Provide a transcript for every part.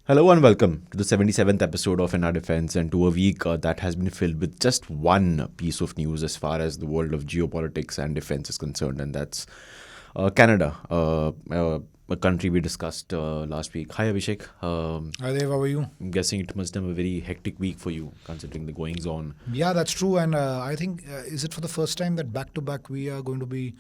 Hello and welcome to the 77th episode of In Our Defense, and to a week that has been filled with just one piece of news as far as the world of geopolitics and defense is concerned, and that's Canada, a country we discussed last week. Hi Abhishek. Hi Dev, how are you? I'm guessing it must have been a very hectic week for you considering the goings on. Yeah, that's true. And I think, is it for the first time that back to back we are going to be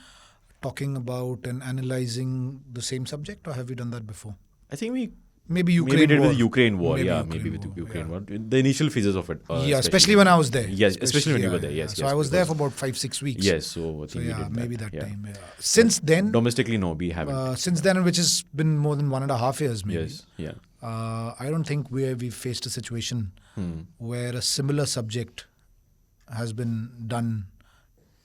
talking about and analyzing the same subject, or have we done that before? I think we Maybe Ukraine maybe did war. with Ukraine war, Maybe yeah, Ukraine maybe with war, Ukraine yeah. war. The initial phases of it. Especially when I was there. Yes, especially when you were there, yes. So I was there for about 5-6 weeks. Yes, so I think So we yeah, did maybe that yeah. time. Yeah. Since then, Domestically, no, we haven't. since then, which has been more than 1.5 years, maybe. Yes, yeah. I don't think we've faced a situation where a similar subject has been done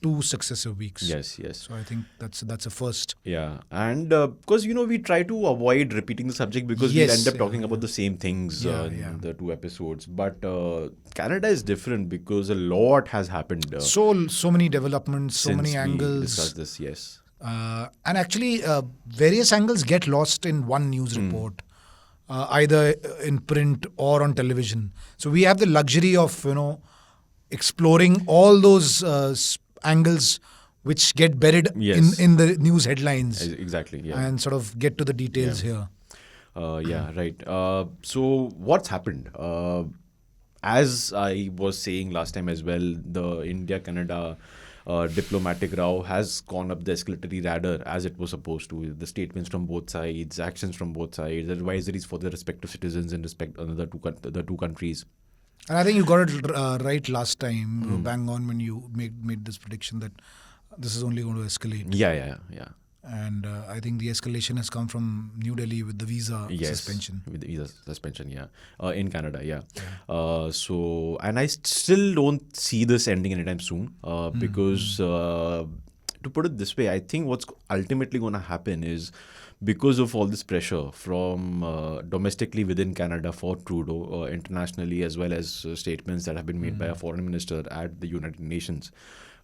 2 successive weeks. Yes, yes. So I think that's a first. Yeah, and because we try to avoid repeating the subject because we Yes, end up yeah, talking about the same things in the 2 episodes. But Canada is different because a lot has happened. So many developments, so since many we angles. discussed this, yes. And actually, various angles get lost in one news report, either in print or on television. So we have the luxury of exploring all those angles which get buried Yes. in the news headlines, Exactly, yeah. and sort of get to the details here. Yeah, right. So what's happened? As I was saying last time as well, the India-Canada diplomatic row has gone up the escalatory ladder as it was supposed to. The statements from both sides, actions from both sides, advisories for the respective citizens in respect of the two countries. And I think you got it right last time, bang on, when you made this prediction that this is only going to escalate. Yeah. And I think the escalation has come from New Delhi with the visa suspension. With the visa suspension, yeah. In Canada, yeah. So, and I still don't see this ending anytime soon because, to put it this way, I think what's ultimately going to happen is because of all this pressure from domestically within Canada for Trudeau, internationally, as well as statements that have been made by a foreign minister at the United Nations,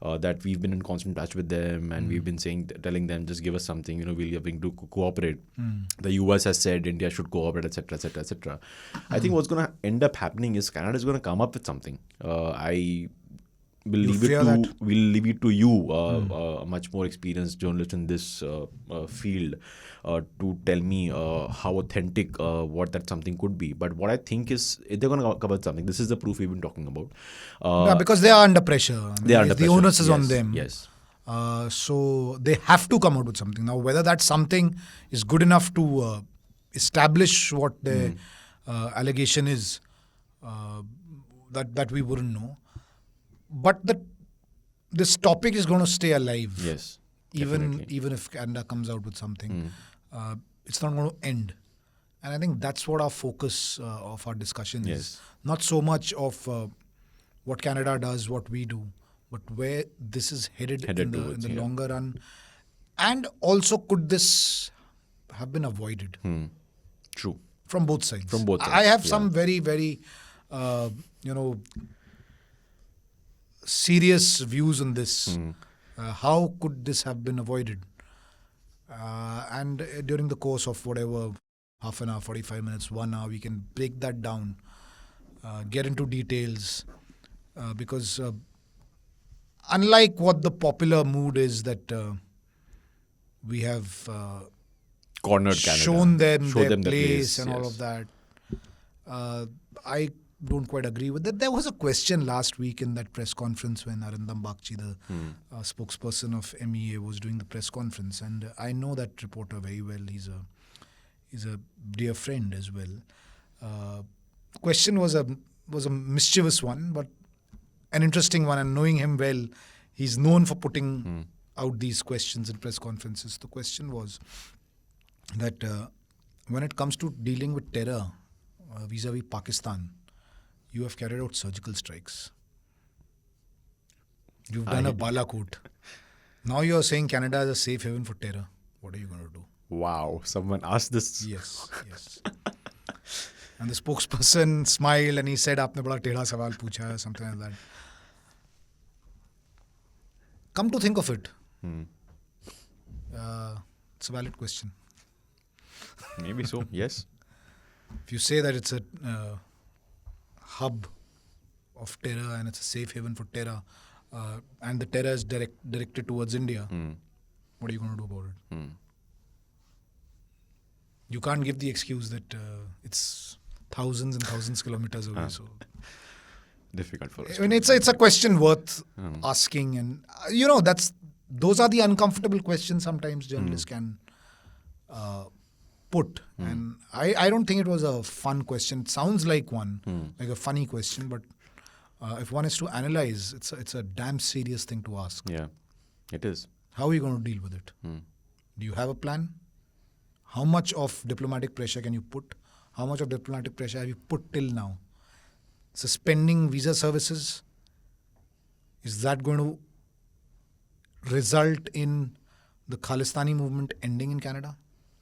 that we've been in constant touch with them and we've been telling them, just give us something, we're willing to cooperate. The US has said India should cooperate, etc., etc., etc. I think what's going to end up happening is Canada is going to come up with something. We'll leave it to you, a much more experienced journalist in this field, to tell me how authentic what that something could be. But what I think is they're going to cover something. This is the proof we've been talking about. Because they are under pressure. They are under the pressure. onus is Yes, on them. Yes. So they have to come out with something. Now, whether that something is good enough to establish what the allegation is, that we wouldn't know. But this topic is going to stay alive. Yes. Even if Canada comes out with something, it's not going to end. And I think that's what our focus of our discussion is. Not so much of what Canada does, what we do, but where this is headed in the longer run. And also, could this have been avoided? True. From both sides. From both sides. I have some very, very, serious views on this. How could this have been avoided? And during the course of whatever, half an hour, 45 minutes, 1 hour, we can break that down, get into details, because unlike what the popular mood is that we have Cornered Canada. shown them Show their them the place place, and all of that, I don't quite agree with that. There was a question last week in that press conference when Arindam Bagchi, the spokesperson of MEA, was doing the press conference, and I know that reporter very well. He's a dear friend as well. Question was a mischievous one, but an interesting one. And knowing him well, he's known for putting out these questions in press conferences. The question was that when it comes to dealing with terror vis-a-vis Pakistan, you have carried out surgical strikes. You've done a Balakot. Now you're saying Canada is a safe haven for terror. What are you going to do? Wow. Someone asked this. Yes. And the spokesperson smiled and he said, "Aapne bada tedha sawal pucha hai," something like that. Come to think of it, it's a valid question. Maybe so, yes. If you say that it's a hub of terror and it's a safe haven for terror, and the terror is directed towards India, what are you going to do about it? You can't give the excuse that it's thousands and thousands kilometers away. So Difficult for us. I mean, it's a question worth asking, and those are the uncomfortable questions sometimes journalists can put. And I don't think it was a fun question. It sounds like one, like a funny question, but if one is to analyze, it's a damn serious thing to ask. Yeah, it is. How are you going to deal with it? Do you have a plan? How much of diplomatic pressure can you put? How much of diplomatic pressure have you put till now? Suspending visa services, is that going to result in the Khalistani movement ending in Canada?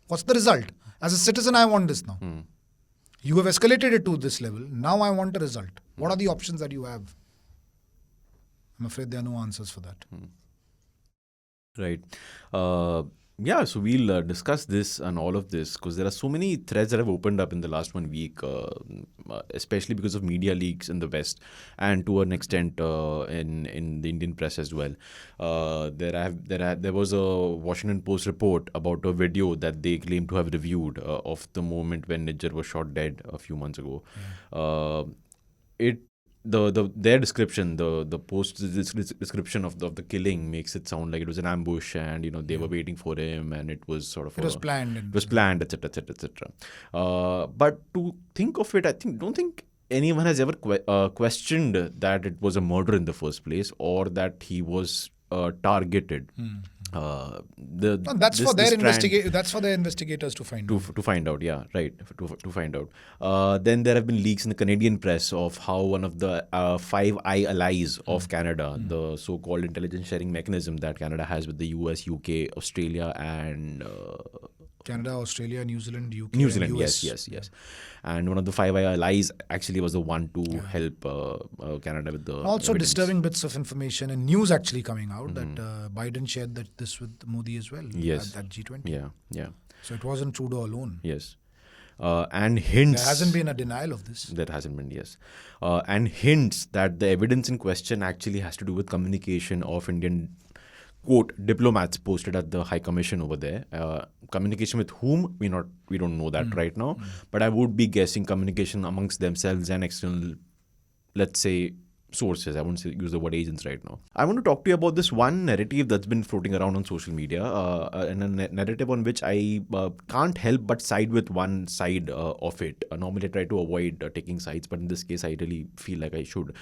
What's the result? As a citizen, I want this now. You have escalated it to this level. Now I want a result. What are the options that you have? I'm afraid there are no answers for that. Right. Yeah, so we'll discuss this and all of this because there are so many threads that have opened up in the last 1 week, especially because of media leaks in the West and to an extent in the Indian press as well. There was a Washington Post report about a video that they claim to have reviewed of the moment when Nijjar was shot dead a few months ago. Their description, the post's description of the killing makes it sound like it was an ambush, and they were waiting for him, and it was sort of It was planned, etc., etc., etc. But to think of it, don't think anyone has ever questioned that it was a murder in the first place or that he was targeted. That's for their investigators to find out. To find out, yeah, right. To find out. Then there have been leaks in the Canadian press of how one of the Five Allies of Canada, the so-called intelligence sharing mechanism that Canada has with the US, UK, Australia, and Canada, Australia, New Zealand, UK, New Zealand, and US. yes. And one of the Five Allies actually was the one to help Canada with the also evidence. Disturbing bits of information and news actually coming out that Biden shared this with Modi as well at G20. Yeah. So it wasn't Trudeau alone. Yes. And hints... There hasn't been a denial of this. There hasn't been, yes. And hints that the evidence in question actually has to do with communication of Indian, quote, diplomats posted at the High Commission over there. Communication with whom? We don't know that right now. But I would be guessing communication amongst themselves and external, let's say, sources. I won't use the word agents right now. I want to talk to you about this one narrative that's been floating around on social media, and a narrative on which I can't help but side with one side of it. Normally I try to avoid taking sides, but in this case I really feel like I should.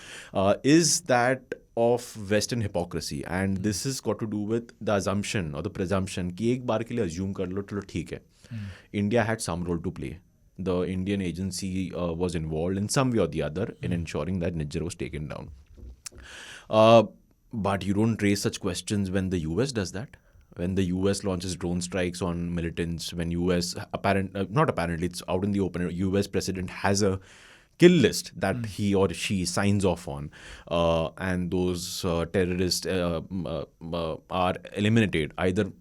Is that of Western hypocrisy, and this has got to do with the assumption or the presumption कि एक बार के लिए assume कर लो चलो ठीक है. India had some role to play. The Indian agency was involved in some way or the other in ensuring that Nijjar was taken down. But you don't raise such questions when the US does that. When the US launches drone strikes on militants, when US, not apparently, it's out in the open, US president has a kill list that he or she signs off on, and those terrorists are eliminated either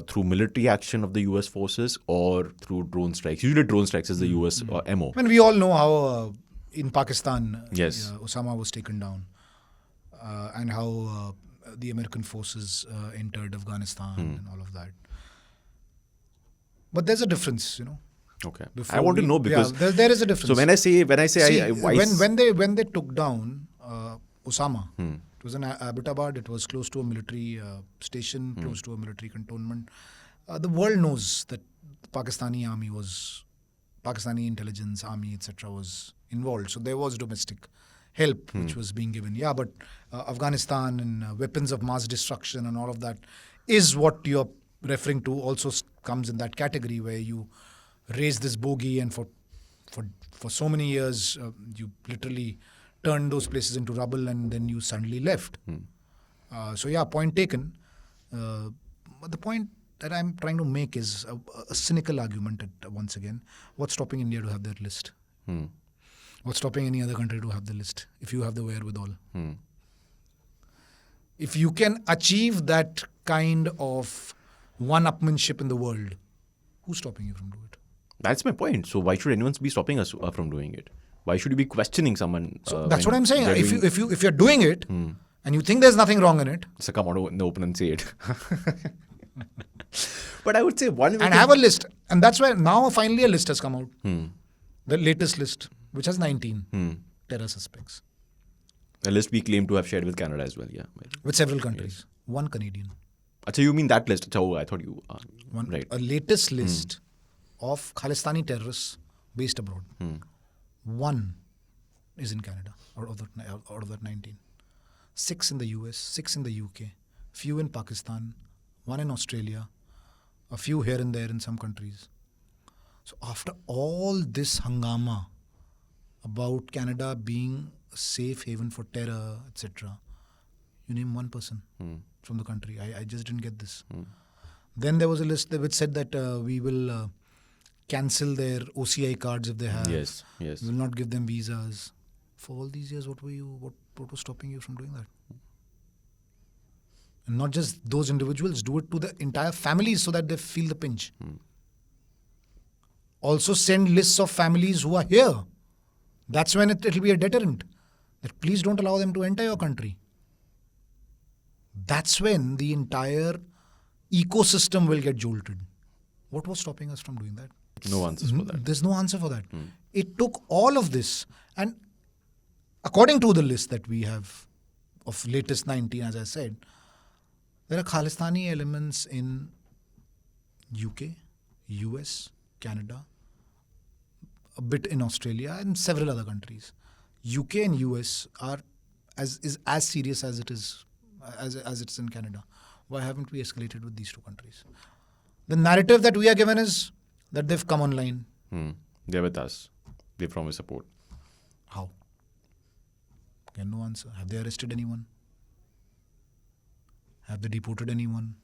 through military action of the US forces or through drone strikes. Usually drone strikes is the US MO. I mean, we all know how in Pakistan Osama was taken down, and how the American forces entered Afghanistan and all of that. But there's a difference, Okay. I want to know because there is a difference. So when I say when they took down Osama, it was in Abbottabad. It was close to a military station, close to a military cantonment. The world knows that the Pakistani intelligence army, etc., was involved. So there was domestic help which was being given. Yeah, but Afghanistan and weapons of mass destruction and all of that is what you're referring to. Also comes in that category where you raised this bogey, and for so many years you literally turned those places into rubble, and then you suddenly left. So yeah, point taken. But the point that I'm trying to make is a cynical argument once again. What's stopping India to have that list? What's stopping any other country to have the list if you have the wherewithal? If you can achieve that kind of one-upmanship in the world, who's stopping you from doing it? That's my point. So why should anyone be stopping us from doing it? Why should you be questioning someone? So that's what I'm saying. If you're doing it and you think there's nothing wrong in it, so come out in the open and say it. But I would say have a list, and that's why now finally a list has come out. The latest list, which has 19 terror suspects. A list we claim to have shared with Canada as well, yeah. With several countries. One Canadian. Achha, you mean that list? Achha, I thought you... right. A latest list of Khalistani terrorists based abroad. One is in Canada out of that 19. 6 in the US, 6 in the UK, few in Pakistan, 1 in Australia, a few here and there in some countries. So after all this hangama about Canada being a safe haven for terror, etc., you name one person from the country. I just didn't get this. Then there was a list which said that we will cancel their OCI cards if they have. Yes. We will not give them visas. For all these years, what was stopping you from doing that? And not just those individuals, do it to the entire families so that they feel the pinch. Also send lists of families who are here. That's when it will be a deterrent. That please don't allow them to enter your country. That's when the entire ecosystem will get jolted. What was stopping us from doing that? No answers for that. There's no answer for that. It took all of this, and according to the list that we have of latest 19, as I said, there are Khalistani elements in UK, US, Canada, a bit in Australia, and several other countries. UK and US are as serious as it is as it's in Canada. Why haven't we escalated with these two countries? The narrative that we are given is that they've come online. They're with us. They promise support. How? Again, no answer. Have they arrested anyone? Have they deported anyone?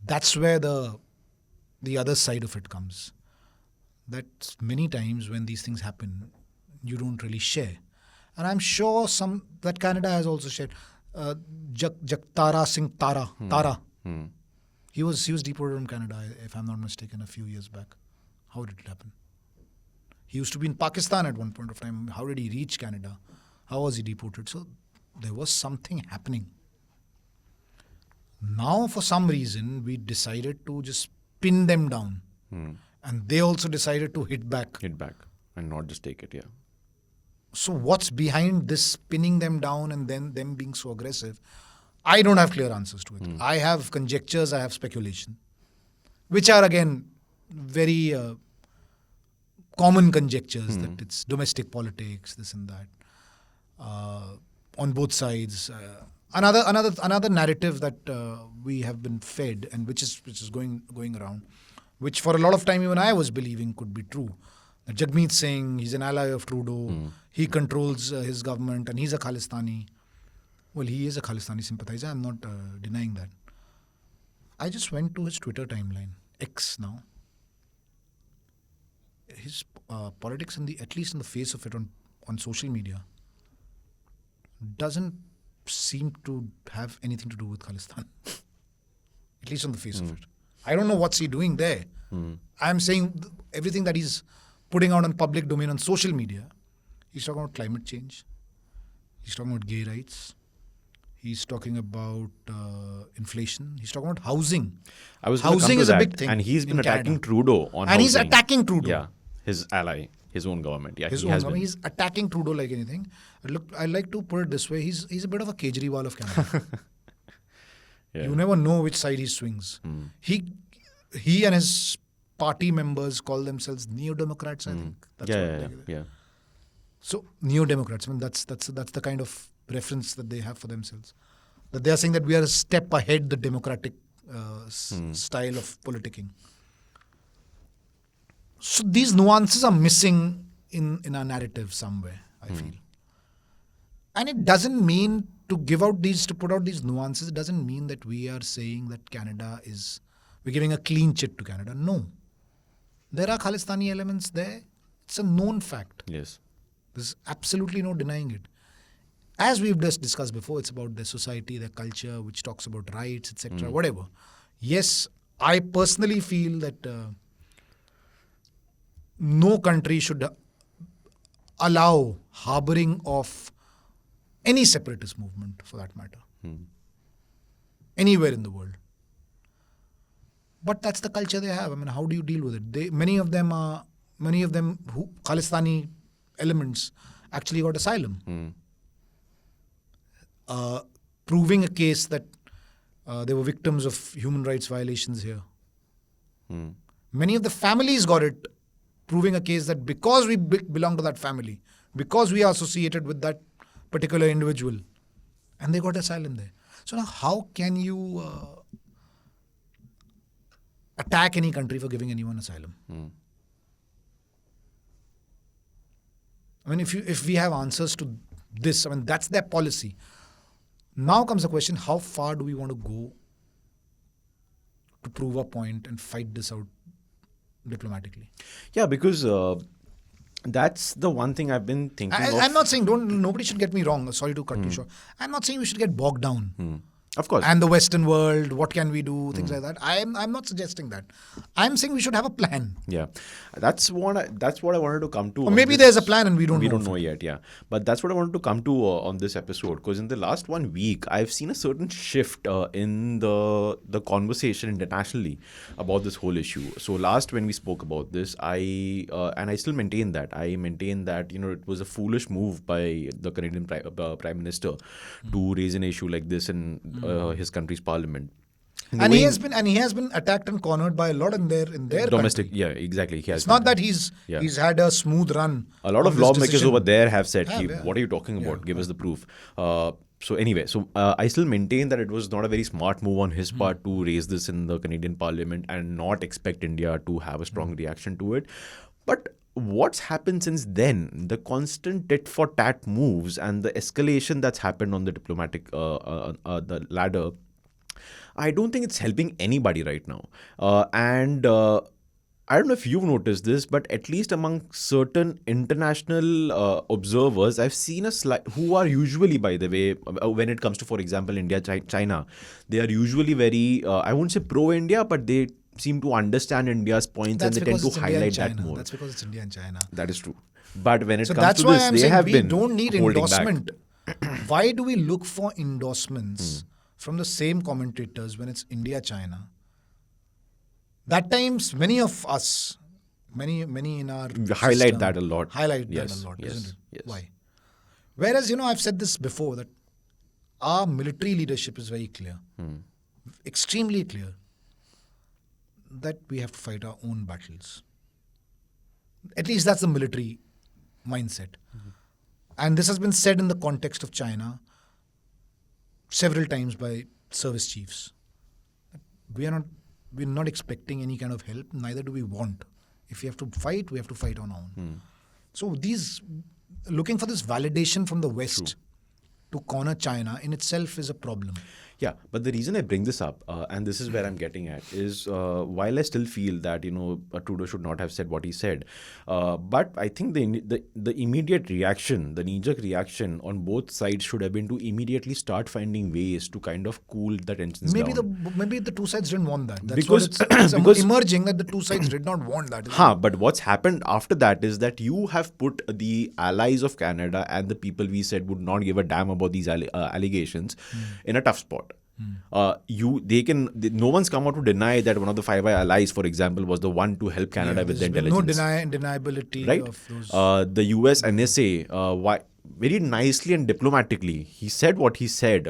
That's where the other side of it comes. That many times when these things happen, you don't really share. And I'm sure that Canada has also shared. Jaktara Singh Tara. He was deported from Canada, if I'm not mistaken, a few years back. How did it happen? He used to be in Pakistan at one point of time. How did he reach Canada? How was he deported? So there was something happening. Now, for some reason, we decided to just pin them down. And they also decided to hit back. And not just take it, yeah. So what's behind this pinning them down and then them being so aggressive? I don't have clear answers to it. I have conjectures, I have speculation, which are again very common conjectures that it's domestic politics, this and that, on both sides. Another narrative that we have been fed and which is going around, which for a lot of time even I was believing could be true. Jagmeet Singh, he's an ally of Trudeau. He controls his government and he's a Khalistani. Well, he is a Khalistani sympathizer. I'm not denying that. I just went to his Twitter timeline, X now. His politics, at least in the face of it on social media, doesn't seem to have anything to do with Khalistan. At least on the face of it. I don't know what's he doing there. I'm saying everything that he's putting out on public domain on social media, he's talking about climate change. He's talking about gay rights. He's talking about inflation. He's talking about housing. Housing is a big thing. And he's been attacking Trudeau on housing. And he's attacking Trudeau. Yeah, his ally, his own government. Yeah, his own government. He's attacking Trudeau like anything. Look, I like to put it this way. He's a bit of a Kejriwal of Canada. You never know which side he swings. He and his party members call themselves neo-democrats, I think. That's yeah. So neo-democrats, I mean, that's the kind of reference that they have for themselves. That they are saying that we are a step ahead the democratic style of politicking. So these nuances are missing in our narrative somewhere, I feel. And it doesn't mean to put out these nuances, it doesn't mean that we are saying that we're giving a clean chit to Canada. No. There are Khalistani elements there. It's a known fact. Yes. There's absolutely no denying it. As we've just discussed before, it's about their society, their culture, which talks about rights, etc., whatever. Yes, I personally feel that no country should allow harboring of any separatist movement, for that matter, anywhere in the world. But that's the culture they have. I mean, how do you deal with it? Many of them who Khalistani elements actually got asylum, proving a case that they were victims of human rights violations here. Many of the families got it, proving a case that because we belong to that family, because we are associated with that particular individual, and they got asylum there. So now how can you attack any country for giving anyone asylum? I mean, if we have answers to this, I mean, that's their policy. Now comes the question, how far do we want to go to prove a point and fight this out diplomatically? Yeah, because that's the one thing I've been thinking of. I'm not saying, nobody should get me wrong. Sorry to cut you short. I'm not saying we should get bogged down. Of course. And the Western world, what can we do, things like that. I'm not suggesting that. I'm saying we should have a plan. Yeah, that's what I wanted to come to. Or maybe there's a plan and we don't know yet. Yeah, but that's what I wanted to come to on this episode, because in the last 1 week I've seen a certain shift in the conversation internationally about this whole issue. So last when we spoke about this, I still maintain that it was a foolish move by the Canadian Prime Minister to raise an issue like this in his country's parliament. And he has been attacked and cornered by a lot in their domestic country. Yeah, exactly. It's not that he's had a smooth run. A lot of lawmakers over there have said, Yeah. what are you talking about? Give us the proof. So anyway, I still maintain that it was not a very smart move on his part to raise this in the Canadian Parliament and not expect India to have a strong reaction to it. But what's happened since then, the constant tit for tat moves and the escalation that's happened on the diplomatic the ladder, I don't think it's helping anybody right now. And I don't know if you've noticed this, but at least among certain international observers, I've seen who are usually, by the way, when it comes to, for example, India, China, they are usually very, I won't say pro-India, but they seem to understand India's points and they tend to highlight that more. That's because it's India and China. That is true. But when it comes that's to why this, I'm they saying have we been don't need holding endorsement. back. Why do we look for endorsements from the same commentators when it's India, China? That times many of us, many in our highlight system that a lot. Highlight Yes, that a lot, yes, isn't it? yes. Why? Whereas, I've said this before, that our military leadership is very clear, extremely clear, that we have to fight our own battles. At least that's the military mindset. And this has been said in the context of China several times by service chiefs. We're not expecting any kind of help, neither do we want. If we have to fight, we have to fight on our own. So looking for this validation from the West to corner China in itself is a problem. Yeah, but the reason I bring this up, and this is where I'm getting at, is while I still feel that Trudeau should not have said what he said, but I think the immediate reaction, the knee-jerk reaction on both sides should have been to immediately start finding ways to kind of cool the tensions down. Maybe the two sides didn't want that. That's Because- what it's because- emerging that the two sides did not want that. isn't it? But what's happened after that is that you have put the allies of Canada and the people we said would not give a damn about these allegations in a tough spot. No one's come out to deny that one of the Five Allies, for example, was the one to help Canada with the There's been intelligence. no deniability Right? of those. The US NSA, very nicely and diplomatically, he said what he said.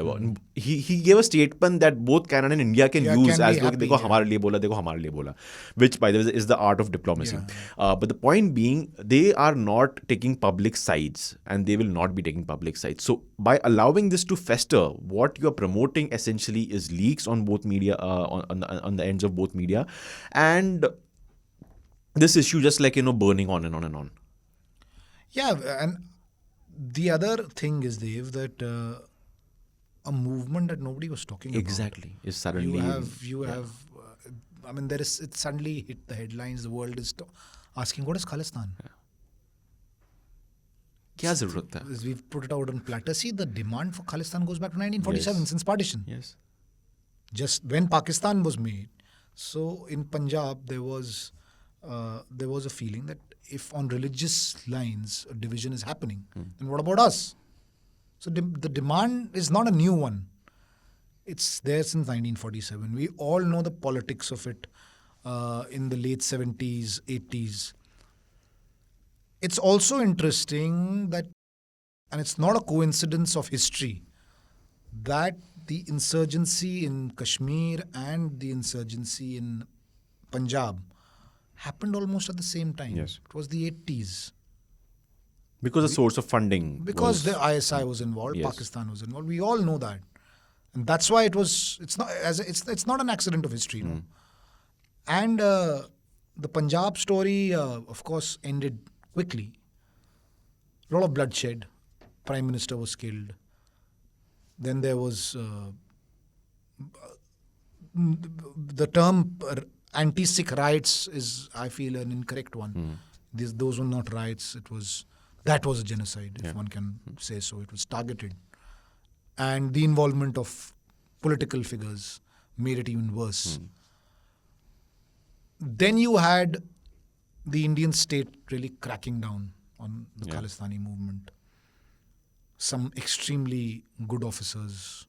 He gave a statement that both Canada and India can use can as be look, happy, देखो हमारे लिए बोला, देखो हमारे लिए बोला, which by the way is the art of diplomacy. But the point being, they are not taking public sides and they will not be taking public sides. So by allowing this to fester, what you are promoting essentially is leaks on both media, on the ends of both media, and this issue just burning on and on and on. Yeah, and the other thing is, Dev, that a movement that nobody was talking Exactly. Is suddenly You have. I mean, it suddenly hit the headlines. The world is asking, what is Khalistan? क्या जरूरत था? We've put it out on platter. See, the demand for Khalistan goes back to 1947, since partition. Yes. Just when Pakistan was made. So in Punjab, there was there was a feeling that if on religious lines a division is happening, then what about us? So the demand is not a new one. It's there since 1947. We all know the politics of it in the late 70s, 80s. It's also interesting that, and it's not a coincidence of history, that the insurgency in Kashmir and the insurgency in Punjab happened almost at the same time. Yes. It was the 80s. Because the source of funding. Because the ISI was involved, Yes. Pakistan was involved. We all know that. And that's why it's not an accident of history. No? And the Punjab story, of course, ended quickly. A lot of bloodshed. Prime Minister was killed. Then there was the term anti-Sikh riots is, I feel, an incorrect one. Those were not riots. That was a genocide, if one can say so. It was targeted. And the involvement of political figures made it even worse. Then you had the Indian state really cracking down on the Khalistani movement. Some extremely good officers.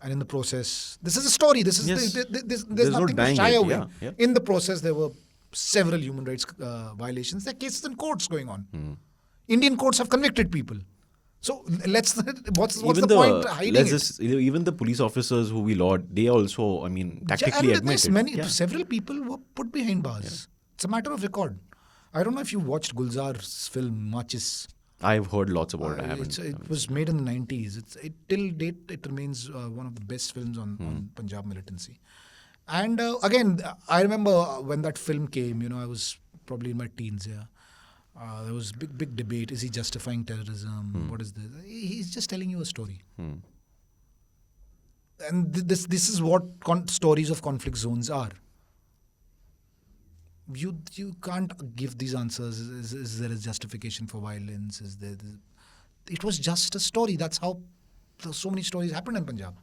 And in the process, this is a story. There's nothing to shy away. In the process, there were several human rights violations. There are cases in courts going on. Indian courts have convicted people. So what's the point hiding it? Even the police officers who we laud, they also, tactically admit it. Several people were put behind bars. Yeah. It's a matter of record. I don't know if you watched Gulzar's film Machis. I've heard lots about it. I haven't. It was made in the 90s. Till date, it remains one of the best films on Punjab militancy. And again, I remember when that film came, I was probably in my teens, there was big debate. Is he justifying terrorism? What is this? He's just telling you a story. And this is what stories of conflict zones are. You can't give these answers. Is there a justification for violence? It was just a story. That's how so many stories happened in Punjab.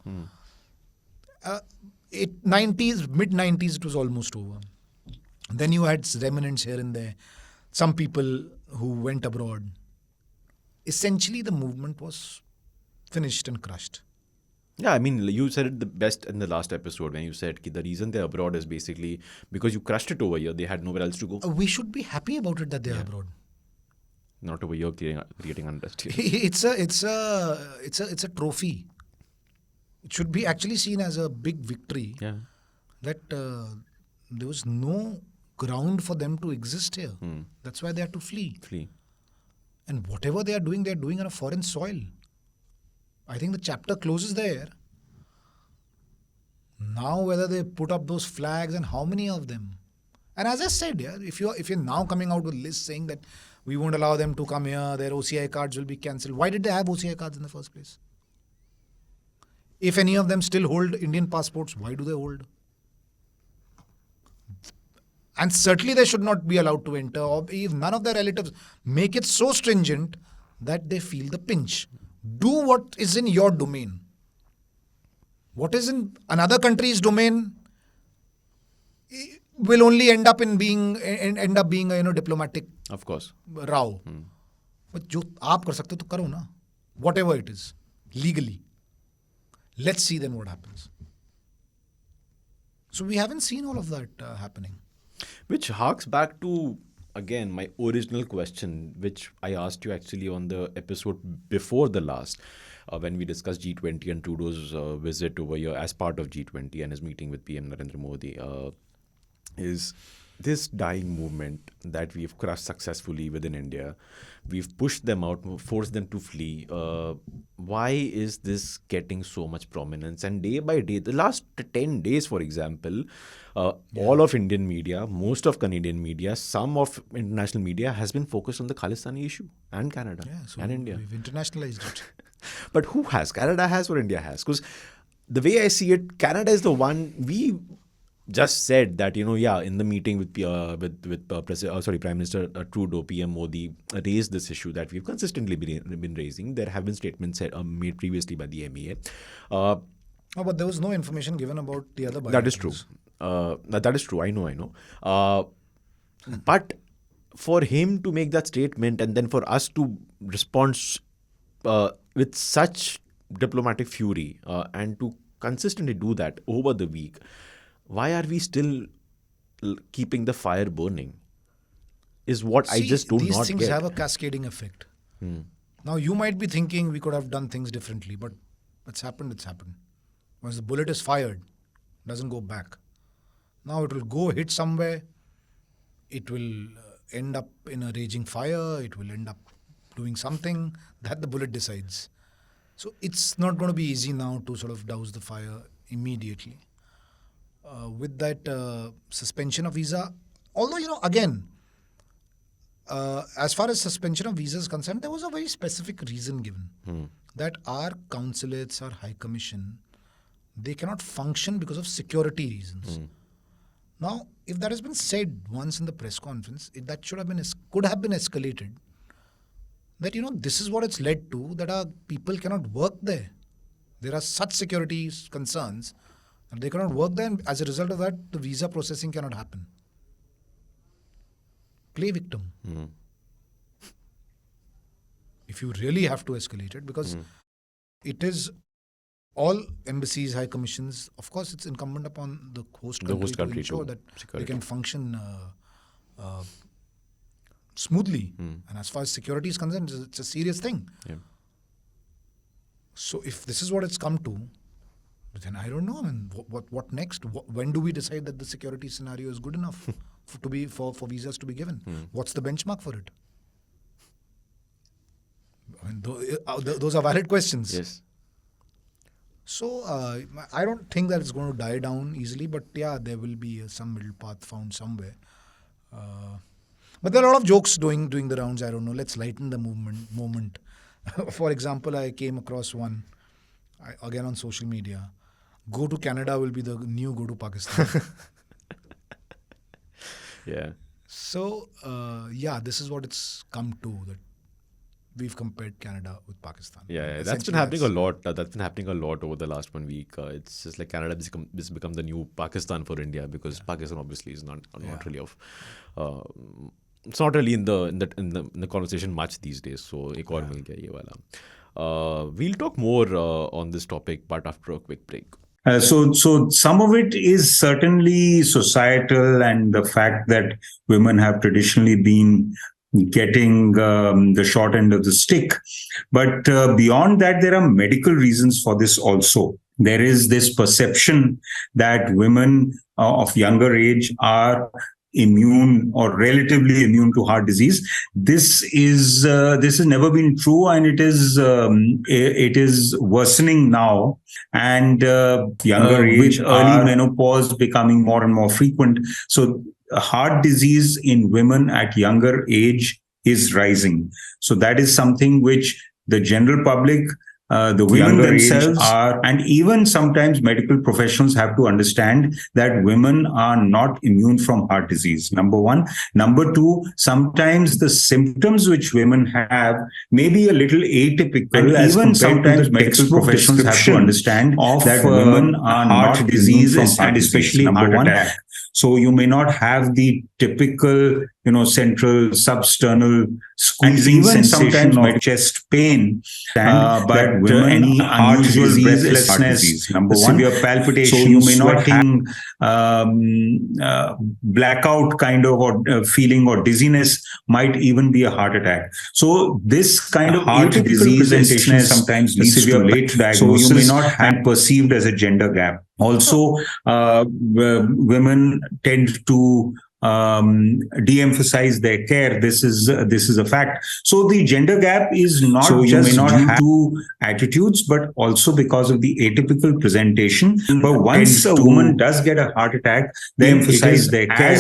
Mid-90s, it was almost over. Then you had remnants here and there. Some people who went abroad. Essentially, the movement was finished and crushed. Yeah, you said it the best in the last episode when you said the reason they're abroad is basically because you crushed it over here. They had nowhere else to go. We should be happy about it that they're abroad. Not over here creating unrest. It's a trophy. It should be actually seen as a big victory. Yeah. That there was no ground for them to exist here. That's why they had to flee. And whatever they are doing on a foreign soil. I think the chapter closes there. Now whether they put up those flags and how many of them. And as I said, if you're now coming out with lists saying that we won't allow them to come here, their OCI cards will be cancelled. Why did they have OCI cards in the first place? If any of them still hold Indian passports, why do they hold? And certainly they should not be allowed to enter, or if none of their relatives make it so stringent that they feel the pinch. Do what is in your domain. What is in another country's domain will only end up being a diplomatic Of course. row. But जो आप कर सकते हो तो करो ना. Whatever it is, legally. Let's see then what happens. So we haven't seen all of that happening. Which harks back to, again, my original question, which I asked you actually on the episode before the last, when we discussed G20 and Trudeau's visit over here as part of G20 and his meeting with PM Narendra Modi, is this dying movement that we've crushed successfully within India. We've pushed them out, forced them to flee. Why is this getting so much prominence? And day by day, the last 10 days, for example, all of Indian media, most of Canadian media, some of international media has been focused on the Khalistani issue and Canada and India. We've internationalized it. But who has? Canada has or India has? Because the way I see it, Canada is the one we just said that, in the meeting with Prime Minister Trudeau, PM Modi raised this issue that we've consistently been raising. There have been statements made previously by the MEA. But there was no information given about the other. That is true. That is true. I know. But for him to make that statement and then for us to respond with such diplomatic fury and to consistently do that over the week, why are we still keeping the fire burning? Is what I just do these not things get. have a cascading effect. Now, you might be thinking we could have done things differently, but it's happened, it's happened. Once the bullet is fired, it doesn't go back. Now it will go hit somewhere, it will end up in a raging fire, it will end up doing something that the bullet decides. So it's not going to be easy now to sort of douse the fire immediately. With that suspension of visa, although, again, as far as suspension of visa is concerned, there was a very specific reason given that our consulates, our high commission, they cannot function because of security reasons. Now, if that has been said once in the press conference, that could have been escalated. That this is what it's led to, that our people cannot work there. There are such security concerns that they cannot work there, and as a result of that, the visa processing cannot happen. Play victim. If you really have to escalate it, because it is all embassies, high commissions, of course it's incumbent upon the host country to ensure that they can function smoothly. And as far as security is concerned, it's a serious thing. Yeah. So if this is what it's come to, then I don't know. I mean, what next? When do we decide that the security scenario is good enough for visas to be given? What's the benchmark for it? I mean, those are valid questions. Yes. So I don't think that it's going to die down easily, but yeah, there will be some middle path found somewhere. But there are a lot of jokes doing the rounds. I don't know. Let's lighten the moment. For example, I came across one again on social media. Go to Canada will be the new go to Pakistan. Yeah. So this is what it's come to, that we've compared Canada with Pakistan. Yeah, that's been happening a lot. That's been happening a lot over the last 1 week. It's just like Canada has become the new Pakistan for India, because Pakistan obviously is not really of. It's not really in the conversation much these days. So, ek aur mil gaya ye wala. We'll talk more on this topic, but after a quick break. So some of it is certainly societal, and the fact that women have traditionally been getting the short end of the stick. But beyond that, there are medical reasons for this also. There is this perception that women of younger age are immune or relatively immune to heart disease. This has never been true, and it is worsening now. And younger age, with early menopause becoming more and more frequent. So heart disease in women at younger age is rising. So that is something which the general public, the women themselves are, and even sometimes medical professionals have to understand that women are not immune from heart disease. Number one. Number two, sometimes the symptoms which women have may be a little atypical, and even sometimes medical professionals have to understand that women are not diseases, and especially heart attack. So you may not have the typical, central substernal squeezing sensation of chest pain, but women any unusual breathlessness, number one, severe palpitation, so you may not have blackout kind of or feeling or dizziness, might even be a heart attack. So this kind of heart disease presentation sometimes leads to late diagnosis, so you may not have perceived as a gender gap. Also, women tend to de-emphasize their care. This is a fact. So the gender gap is not just due to attitudes, but also because of the atypical presentation. But once a woman does get a heart attack, they emphasize their care.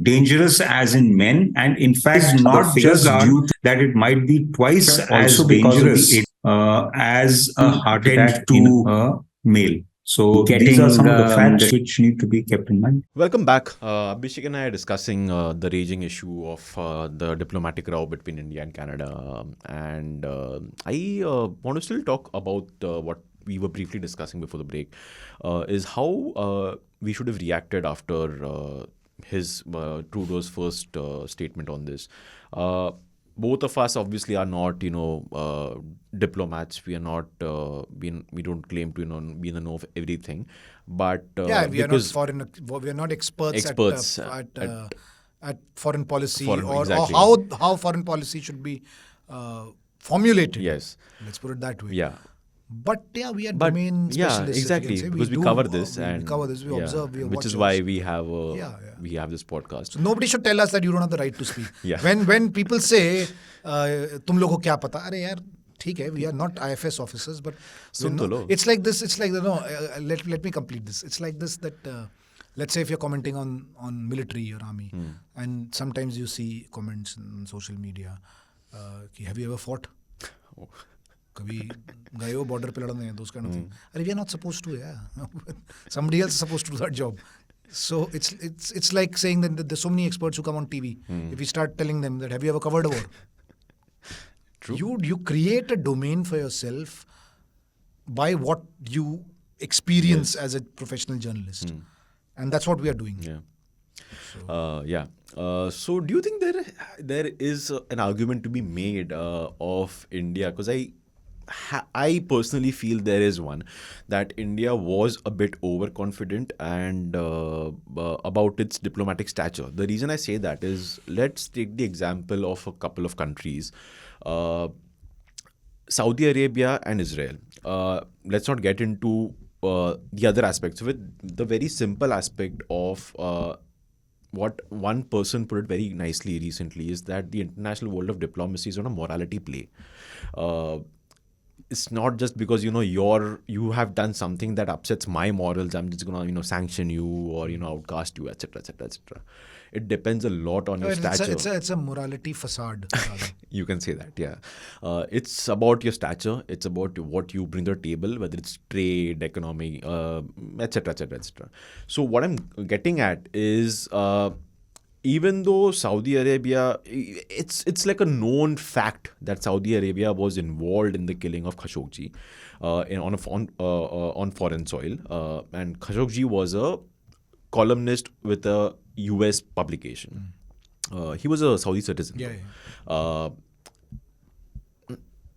Dangerous as in men, and in fact not just due to that, it might be twice as dangerous as a heart attack in a male. So these are some of the facts which need to be kept in mind. Welcome back. Abhishek and I are discussing the raging issue of the diplomatic row between India and Canada. And I want to still talk about what we were briefly discussing before the break, is how we should have reacted after his Trudeau's first statement on this. Both of us obviously are not, diplomats. We are not. We don't claim to, be in the know of everything. But we are because we are not experts at foreign policy or exactly. how foreign policy should be formulated. Yes, let's put it that way. Yeah. But we are domain specialists. Exactly. Say. Because we cover this, we cover this. We observe. We which is watch why us. we have we have this podcast. So nobody should tell us that you don't have the right to speak. Yeah. When people say, "तुम लोगों को क्या पता?" अरे यार, ठीक है. We are not IFS officers, but it's like this. It's like let me complete this. It's like this that. Let's say if you're commenting on military or army, and sometimes you see comments on social media, have you ever fought? Oh. कभी गए हो border पे लड़ने, those kind of thing. We are not supposed to, Somebody else is supposed to do that job. So it's like saying that there's so many experts who come on TV. If you start telling them that, have you ever covered a war? True. You create a domain for yourself by what you experience as a professional journalist. And that's what we are doing. Yeah. So do you think there is an argument to be made of India? Because I personally feel there is one, that India was a bit overconfident and about its diplomatic stature. The reason I say that is, let's take the example of a couple of countries, Saudi Arabia and Israel. Let's not get into the other aspects of it. The very simple aspect of what one person put it very nicely recently is that the international world of diplomacy is on a morality play. It's not just because you have done something that upsets my morals, I'm just gonna sanction you or outcast you, etc., etc., etc. It depends a lot on your stature. It's a morality facade. You can say that, yeah. It's about your stature. It's about what you bring to the table, whether it's trade, economy, etc., etc., etc. So what I'm getting at is, even though Saudi Arabia, it's like a known fact that Saudi Arabia was involved in the killing of Khashoggi on foreign soil, and Khashoggi was a columnist with a US publication. He was a Saudi citizen.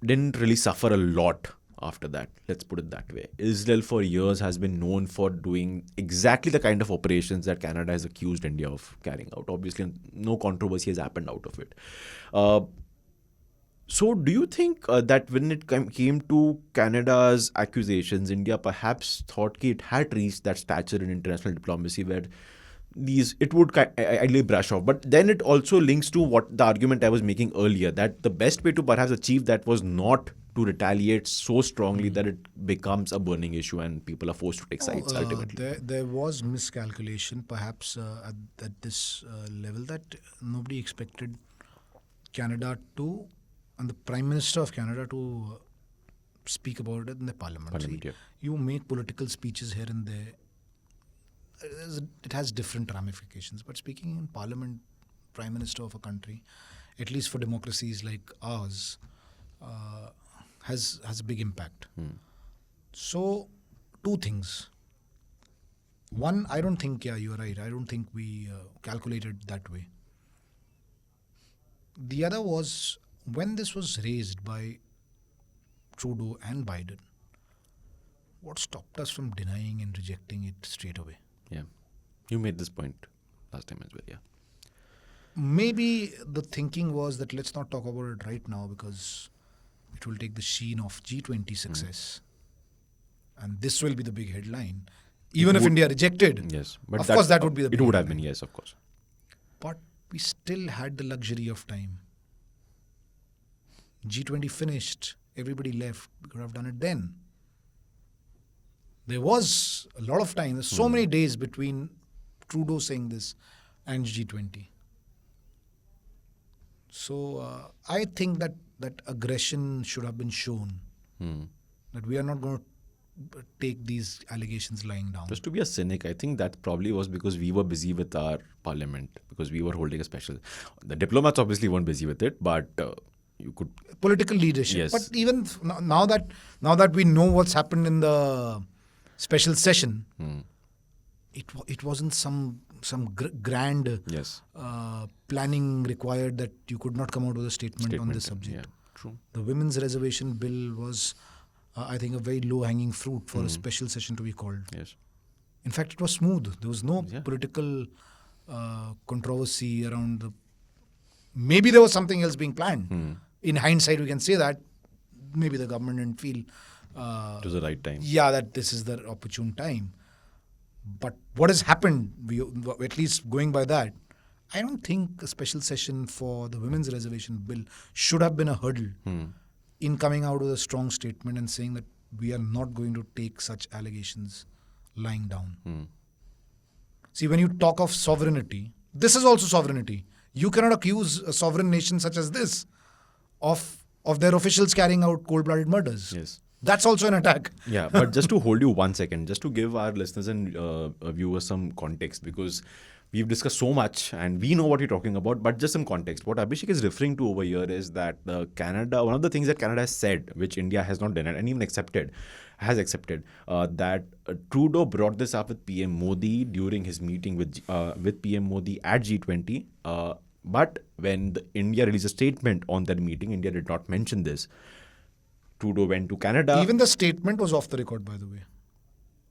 Didn't really suffer a lot after that, let's put it that way. Israel for years has been known for doing exactly the kind of operations that Canada has accused India of carrying out. Obviously, no controversy has happened out of it. So do you think that when it came to Canada's accusations, India perhaps thought it had reached that stature in international diplomacy where it would ideally brush off? But then it also links to what the argument I was making earlier, that the best way to perhaps achieve that was not to retaliate so strongly that it becomes a burning issue and people are forced to take sides ultimately. There was miscalculation perhaps at this level, that nobody expected Canada to, and the Prime Minister of Canada to speak about it in the Parliament. You make political speeches here and there. It has different ramifications. But speaking in Parliament, Prime Minister of a country, at least for democracies like ours, has a big impact. So, two things. One, I don't think, you're right. I don't think we calculated that way. The other was, when this was raised by Trudeau and Biden, what stopped us from denying and rejecting it straight away? Yeah. You made this point last time as well, yeah. Maybe the thinking was that let's not talk about it right now because it will take the sheen of G20 success. And this will be the big headline. Even if India rejected, yes, but of course that would be the big headline. It would have headline. been, yes, of course. But we still had the luxury of time. G20 finished, everybody left. We could have done it then. There was a lot of time. There's so many days between Trudeau saying this and G20. So I think that aggression should have been shown. That we are not going to take these allegations lying down. Just to be a cynic, I think that probably was because we were busy with our parliament, because we were holding a special. The diplomats obviously weren't busy with it, but you could political leadership. Yes. But even now that we know what's happened in the special session, it wasn't some grand Yes. planning required that you could not come out with a statement on this subject. Yeah, true. The women's reservation bill was, I think, a very low-hanging fruit for a special session to be called. Yes. In fact, it was smooth. There was no Yeah. political controversy around the... Maybe there was something else being planned. In hindsight, we can say that maybe the government didn't feel... It was the right time. Yeah, that this is the opportune time. But what has happened, at least going by that, I don't think a special session for the women's reservation bill should have been a hurdle in coming out with a strong statement and saying that we are not going to take such allegations lying down. See, when you talk of sovereignty, this is also sovereignty. You cannot accuse a sovereign nation such as this of their officials carrying out cold-blooded murders. Yes. That's also an attack. Yeah, but just to hold you 1 second, just to give our listeners and viewers some context, because we've discussed so much and we know what you're talking about, but just some context. What Abhishek is referring to over here is that Canada, one of the things that Canada has said, which India has not denied and even has accepted, that Trudeau brought this up with PM Modi during his meeting with PM Modi at G20. But when India released a statement on that meeting, India did not mention this. Trudeau went to Canada. Even the statement was off the record, by the way.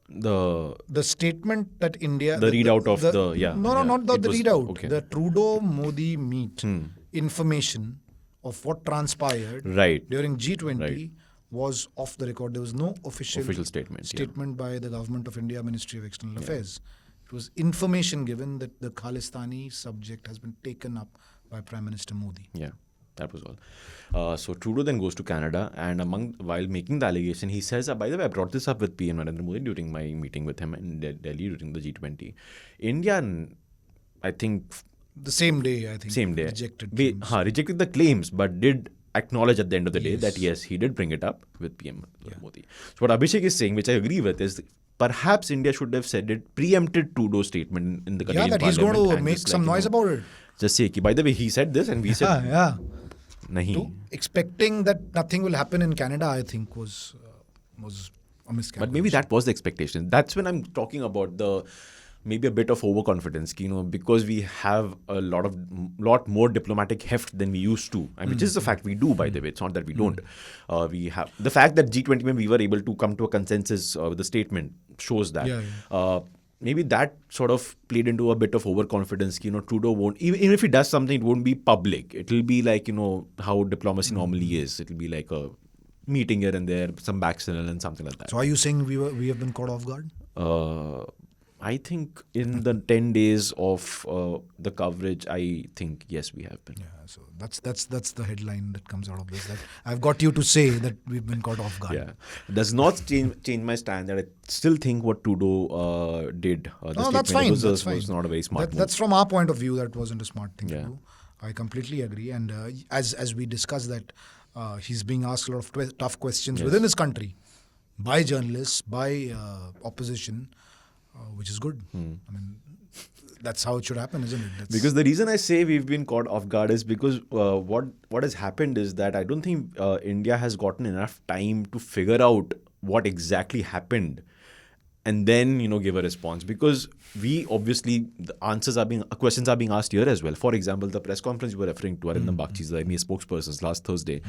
The statement that India... The readout of the... Yeah. No, not the readout. Okay. The Trudeau-Modi meet information of what transpired during G20 was off the record. There was no official statement by the Government of India, Ministry of External Affairs. It was information given that the Khalistani subject has been taken up by Prime Minister Modi. Yeah. That was all. So Trudeau then goes to Canada, and while making the allegation, he says, by the way, I brought this up with PM Narendra Modi during my meeting with him in Delhi during the G20. India, I think... The same day, I think. Same day. Rejected the claims, but did acknowledge at the end of the day that yes, he did bring it up with PM Modi. So what Abhishek is saying, which I agree with, is perhaps India should have said it, preempted Trudeau's statement in the Canadian Parliament. Yeah, that he's going to make some noise about it. Just say, by the way, he said this and we said... Nahi. Expecting that nothing will happen in Canada, I think, was a miscalculation. But maybe that was the expectation. That's when I'm talking about maybe a bit of overconfidence, because we have a lot more diplomatic heft than we used to, and which is the fact we do, by the way. It's not that we don't. We have the fact that G20 when we were able to come to a consensus with the statement shows that. Maybe that sort of played into a bit of overconfidence. Trudeau won't, even if he does something, it won't be public. It'll be like, how diplomacy normally is. It'll be like a meeting here and there, some back channel and something like that. So are you saying we have been caught off guard? I think in the 10 days of the coverage, I think, yes, we have been. Yeah, so that's the headline that comes out of this. That I've got you to say that we've been caught off guard. Yeah. Does not change my stand that I still think what Trudeau did. No, that's fine. Was not a very smart move. That's from our point of view, that wasn't a smart thing to do. I completely agree. And as we discussed that, he's being asked a lot of tough questions within his country by journalists, by opposition. Which is good. I mean, that's how it should happen, isn't it? Because the reason I say we've been caught off guard is because what has happened is that I don't think India has gotten enough time to figure out what exactly happened and then, give a response. Because we obviously, questions are being asked here as well. For example, the press conference you were referring to, Arindam Bagchi, the MEA spokespersons last Thursday.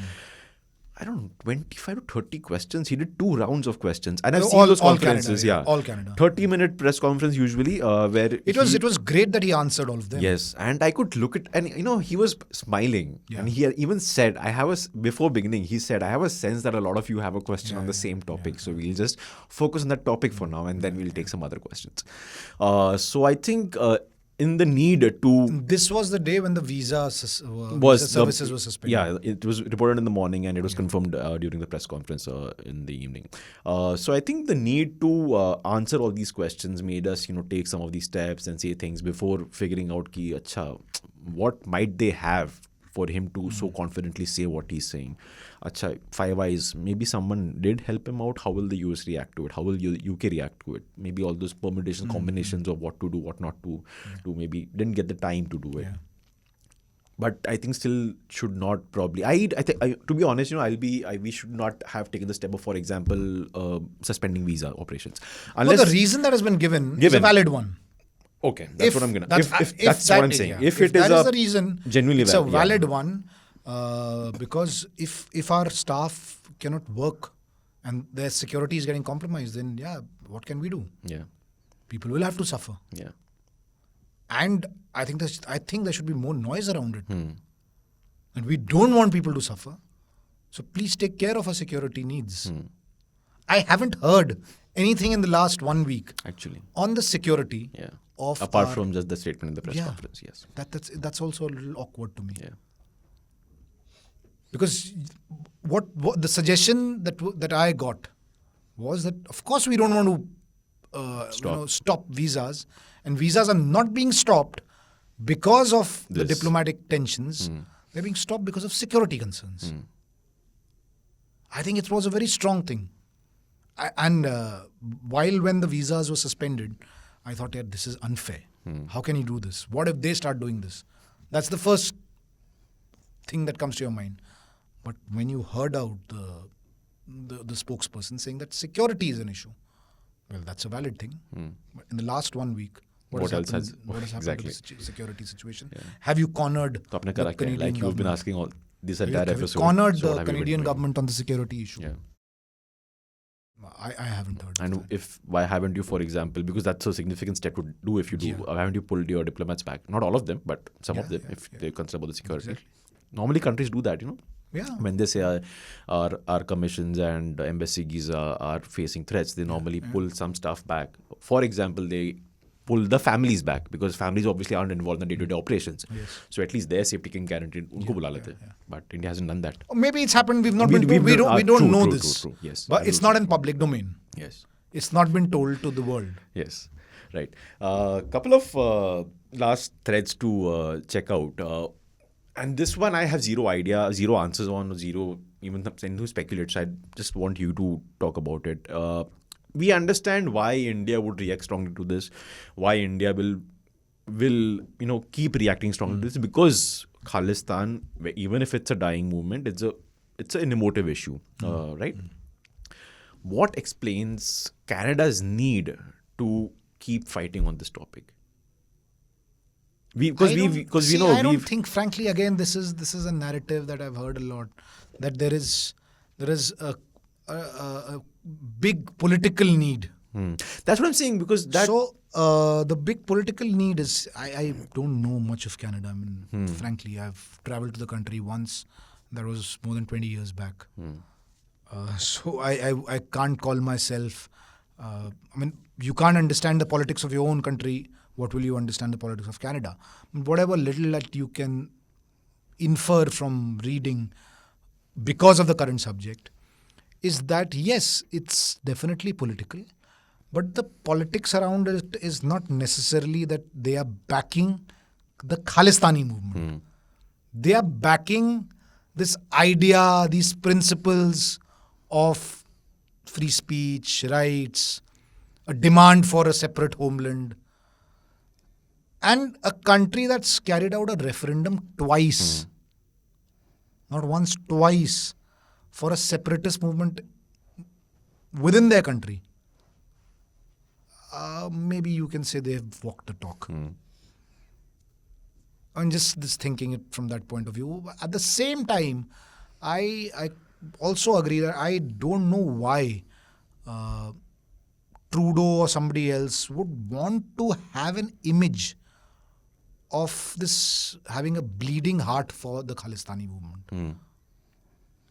I don't know, 25 to 30 questions. He did 2 rounds of questions. And I've seen those conferences. Canada, all Canada. 30-minute press conference usually where... It was great that he answered all of them. Yes. And I could look at... And, he was smiling. Yeah. And he even said, before beginning, he said, I have a sense that a lot of you have a question on the same topic. Yeah. So we'll just focus on that topic for now and then we'll take some other questions. So I think... in the need to... This was the day when the visa services were suspended. Yeah, it was reported in the morning and it was confirmed during the press conference in the evening. So I think the need to answer all these questions made us, take some of these steps and say things before figuring out what might they have for him to so confidently say what he's saying. Five Eyes, maybe someone did help him out. How will the US react to it? How will UK react to it? Maybe all those permutations, combinations of what to do, what not to do, maybe didn't get the time to do it. Yeah. But I think still should not probably. To be honest, we should not have taken the step of, for example, suspending visa operations. Unless the reason that has been given is a valid one. Okay, that's what I'm gonna. That's, If that's what I'm saying. yeah. If that is the reason, genuinely it's a valid, valid one. Because if our staff cannot work and their security is getting compromised, then what can we do? Yeah. People will have to suffer. Yeah. And I think there should be more noise around it. And we don't want people to suffer. So please take care of our security needs. I haven't heard anything in the last 1 week Actually. on the security of apart from just the statement in the press conference. Yes. That's also a little awkward to me. Yeah. Because what the suggestion that I got was that of course we don't want to stop visas, and visas are not being stopped because of the diplomatic tensions. They're being stopped because of security concerns. I think it was a very strong thing. And when the visas were suspended, I thought, this is unfair. How can you do this? What if they start doing this? That's the first thing that comes to your mind. But when you heard out the spokesperson saying that security is an issue, well, that's a valid thing. But in the last 1 week, what has happened to the security situation? Have you cornered the Canadian government? Like you've been asking all this entire episode. Have you cornered the Canadian government on the security issue? Yeah. I haven't heard. And why haven't you, for example, because that's a significant step to do if you do, why haven't you pulled your diplomats back? Not all of them, but some of them, if they're concerned about the security. Exactly. Normally countries do that, Yeah. When they say our commissions and embassies are facing threats, they normally pull some stuff back. For example, they pull the families back because families obviously aren't involved in the day-to-day operations. Yes. So at least their safety can guarantee. Unko bula lete. But India hasn't done that. Or maybe it's happened. We've not been told. We don't know this. True. Yes. But it's not in public domain. Yes. It's not been told to the world. Yes. Right. Couple of last threads to check out. And this one I have zero idea, zero answers on, zero even someone who speculates. I just want you to talk about it. We understand why India would react strongly to this, why India will keep reacting strongly to this, because Khalistan, even if it's a dying movement, it's an emotive issue, right? What explains Canada's need to keep fighting on this topic? I don't think, frankly, again, this is a narrative that I've heard a lot, that there is a big political need. That's what I'm saying, because the big political need is, I don't know much of Canada. I mean, frankly, I've traveled to the country once. That was more than 20 years back. So I can't call myself. I mean, you can't understand the politics of your own country. What will you understand the politics of Canada? Whatever little that you can infer from reading because of the current subject is that, yes, it's definitely political, but the politics around it is not necessarily that they are backing the Khalistani movement. They are backing this idea, these principles of free speech, rights, a demand for a separate homeland, and a country that's carried out a referendum twice, not once, twice, for a separatist movement within their country. Maybe you can say they've walked the talk. I'm just thinking it from that point of view. At the same time, I also agree that I don't know why Trudeau or somebody else would want to have an image of this having a bleeding heart for the Khalistani movement.